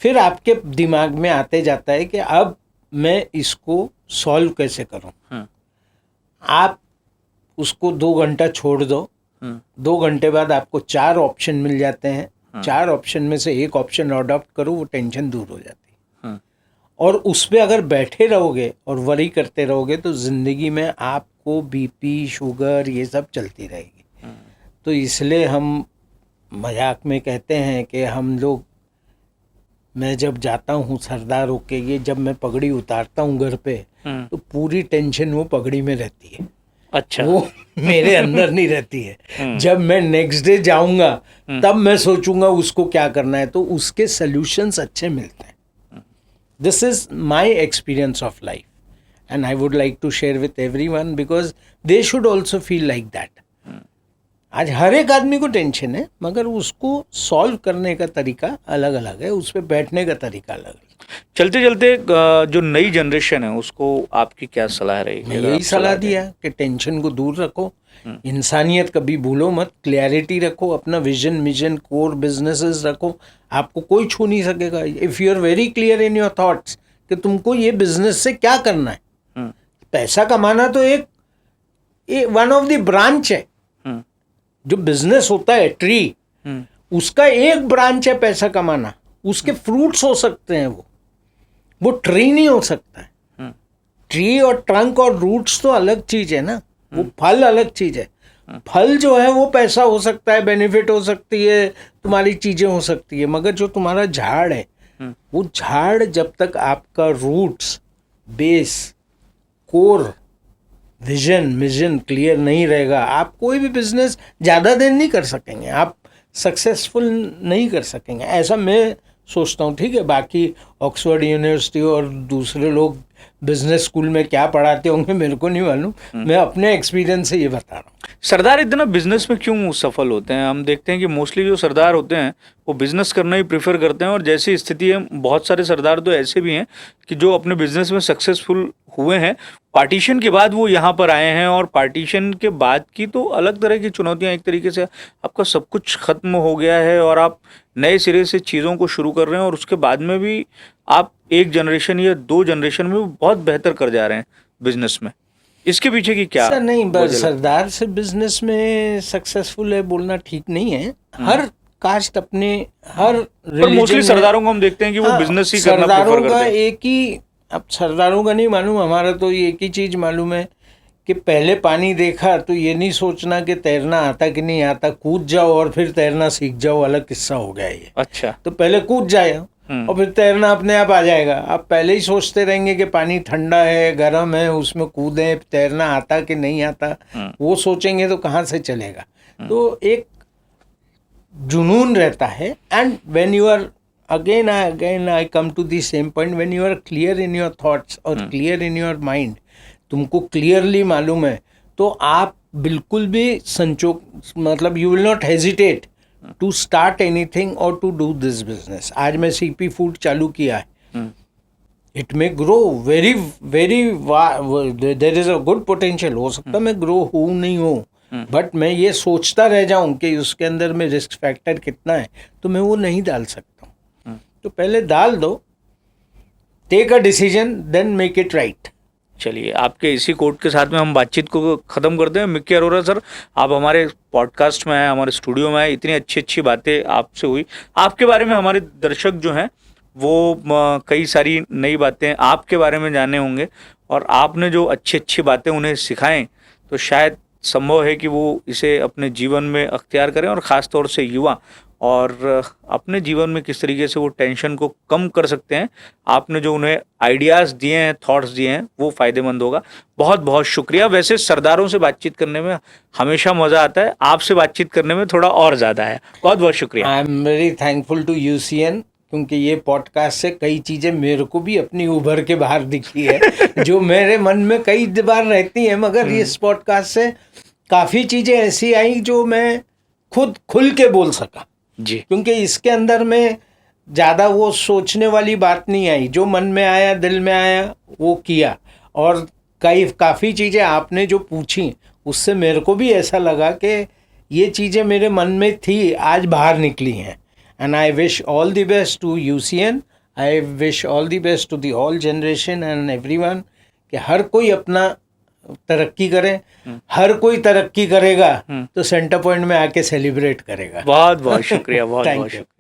फिर आपके दिमाग में आते जाता है कि अब मैं इसको सॉल्व कैसे करूं। आप उसको 2 घंटा छोड़ दो, 2 घंटे बाद आपको 4 ऑप्शन मिल जाते हैं। 4 ऑप्शन में से एक ऑप्शन अडॉप्ट करो, वो टेंशन दूर हो जाती है। और उस पर अगर बैठे रहोगे और वरी करते रहोगे तो जिंदगी में आपको बीपी शुगर ये सब चलती रहेगी। तो इसलिए हम मजाक में कहते हैं कि हम लोग, मैं जब जाता हूँ सरदार होके, ये जब मैं पगड़ी उतारता हूँ घर पे तो पूरी टेंशन वो पगड़ी में रहती है। अच्छा। वो मेरे अंदर नहीं रहती है। जब मैं नेक्स्ट डे जाऊंगा तब मैं सोचूंगा उसको क्या करना है, तो उसके सॉल्यूशंस अच्छे मिलते हैं। This is my experience of life and I would like to share with everyone because they should also feel like that. आज हर एक आदमी को टेंशन है मगर उसको सॉल्व करने का तरीका अलग अलग है, उस पर बैठने का तरीका अलग है। चलते चलते जो नई जनरेशन है उसको आपकी क्या सलाह रहेगी? मैं यही सलाह दिया कि टेंशन को दूर रखो, इंसानियत कभी भूलो मत, क्लैरिटी रखो, अपना विजन मिशन कोर बिजनेसेस रखो, आपको कोई छू नहीं सकेगा। If you are very clear in your thoughts कि तुमको ये बिजनेस से क्या करना है। पैसा कमाना तो एक वन ऑफ द ब्रांच है। जो बिजनेस होता है ट्री, उसका एक ब्रांच है पैसा कमाना, उसके फ्रूट्स हो सकते हैं, वो ट्री नहीं हो सकता है। ट्री और ट्रंक और रूट्स तो अलग चीज है ना, वो फल अलग चीज है। फल जो है वो पैसा हो सकता है, बेनिफिट हो सकती है, तुम्हारी चीजें हो सकती है, मगर जो तुम्हारा झाड़ है वो झाड़ जब तक आपका roots base core vision mission clear नहीं रहेगा, आप कोई भी बिजनेस ज़्यादा दिन नहीं कर सकेंगे। आप सक्सेसफुल नहीं कर सकेंगे, ऐसा मैं सोचता हूँ। ठीक है, बाकी ऑक्सफोर्ड यूनिवर्सिटी और दूसरे लोग बिजनेस स्कूल में क्या पढ़ाते होंगे मेरे को नहीं मालूम, मैं अपने एक्सपीरियंस से ये बता रहा हूँ। सरदार इतना बिजनेस में क्यों सफल होते हैं? हम देखते हैं कि मोस्टली जो सरदार होते हैं वो बिजनेस करना ही प्रेफर करते हैं, और जैसी स्थिति है बहुत सारे सरदार तो ऐसे भी हैं कि जो अपने बिजनेस में सक्सेसफुल हुए हैं। पार्टीशन के बाद वो यहाँ पर आए हैं, और पार्टीशन के बाद की तो अलग तरह की चुनौतियाँ, एक तरीके से आपका सब कुछ खत्म हो गया है और आप नए सिरे से चीज़ों को शुरू कर रहे हैं, और उसके बाद में भी आप एक जनरेशन या 2 जनरेशन में बहुत बेहतर कर जा रहे हैं बिजनेस में। इसके पीछे की क्या सर नहीं, वजह बस लगती है? सरदार से बिजनेस में सक्सेसफुल है बोलना ठीक नहीं है। हर कास्ट अपने, हर पर मोस्टली religion में- सरदारों को हम देखते हैं कि वो हाँ, बिजनेस ही करना सरदारों प्रेफर का करते हैं। एक ही, अब सरदारों का नहीं मालूम, हमारा तो एक ही चीज मालूम है कि पहले पानी देखा तो ये नहीं सोचना कि तैरना आता कि नहीं आता, कूद जाओ और फिर तैरना सीख जाओ, अलग किस्सा हो गया ये। अच्छा। तो पहले कूद जाए और फिर तैरना अपने आप आ जाएगा। आप पहले ही सोचते रहेंगे कि पानी ठंडा है, गर्म है, उसमें कूदें, तैरना आता कि नहीं आता, वो सोचेंगे तो कहाँ से चलेगा। तो एक जुनून रहता है। And when you are again I come to the same point, when you are clear in your thoughts और क्लियर इन योर माइंड, तुमको क्लियरली मालूम है, तो आप बिल्कुल भी संचोक, मतलब you will not hesitate to start anything और टू डू दिस बिजनेस। आज मैं सीपी फूड चालू किया है, it may grow very very, there is a good potential. हो सकता है मैं ग्रो हूँ नहीं हूँ, बट मैं ये सोचता रह जाऊं कि उसके अंदर में रिस्क फैक्टर कितना है, तो मैं वो नहीं डाल सकता हूँ। तो पहले डाल दो, take a decision, then make it right. चलिए, आपके इसी कोट के साथ में हम बातचीत को ख़त्म करते हैं। मिक्की अरोरा सर, आप हमारे पॉडकास्ट में आए, हमारे स्टूडियो में आए, इतनी अच्छी अच्छी बातें आपसे हुई। आपके बारे में हमारे दर्शक जो हैं वो कई सारी नई बातें आपके बारे में जाने होंगे, और आपने जो अच्छी अच्छी बातें उन्हें सिखाएं, तो शायद संभव है कि वो इसे अपने जीवन में अख्तियार करें, और ख़ास तौर से युवा, और अपने जीवन में किस तरीके से वो टेंशन को कम कर सकते हैं। आपने जो उन्हें आइडियाज़ दिए हैं, थॉट्स दिए हैं, वो फ़ायदेमंद होगा। बहुत बहुत शुक्रिया। वैसे सरदारों से बातचीत करने में हमेशा मज़ा आता है, आपसे बातचीत करने में थोड़ा और ज़्यादा है। बहुत बहुत शुक्रिया। I am very thankful to UCN, क्योंकि ये पॉडकास्ट से कई चीज़ें मेरे को भी अपनी उभर के बाहर दिखी है जो मेरे मन में कई बार रहती हैं, मगर इस पॉडकास्ट से काफ़ी चीज़ें ऐसी आई जो मैं खुद खुल के बोल सका जी, क्योंकि इसके अंदर में ज़्यादा वो सोचने वाली बात नहीं आई, जो मन में आया, दिल में आया, वो किया। और काफ़ी चीज़ें आपने जो पूछी उससे मेरे को भी ऐसा लगा कि ये चीज़ें मेरे मन में थी, आज बाहर निकली हैं। And I wish all the best to UCN, I wish all the best to the all generation and everyone, कि हर कोई अपना तरक्की करे। हर कोई तरक्की करेगा तो सेंटर पॉइंट में आके सेलिब्रेट करेगा। बहुत बहुत शुक्रिया। बहुत बहुत थैंक यू। शुक्रिया।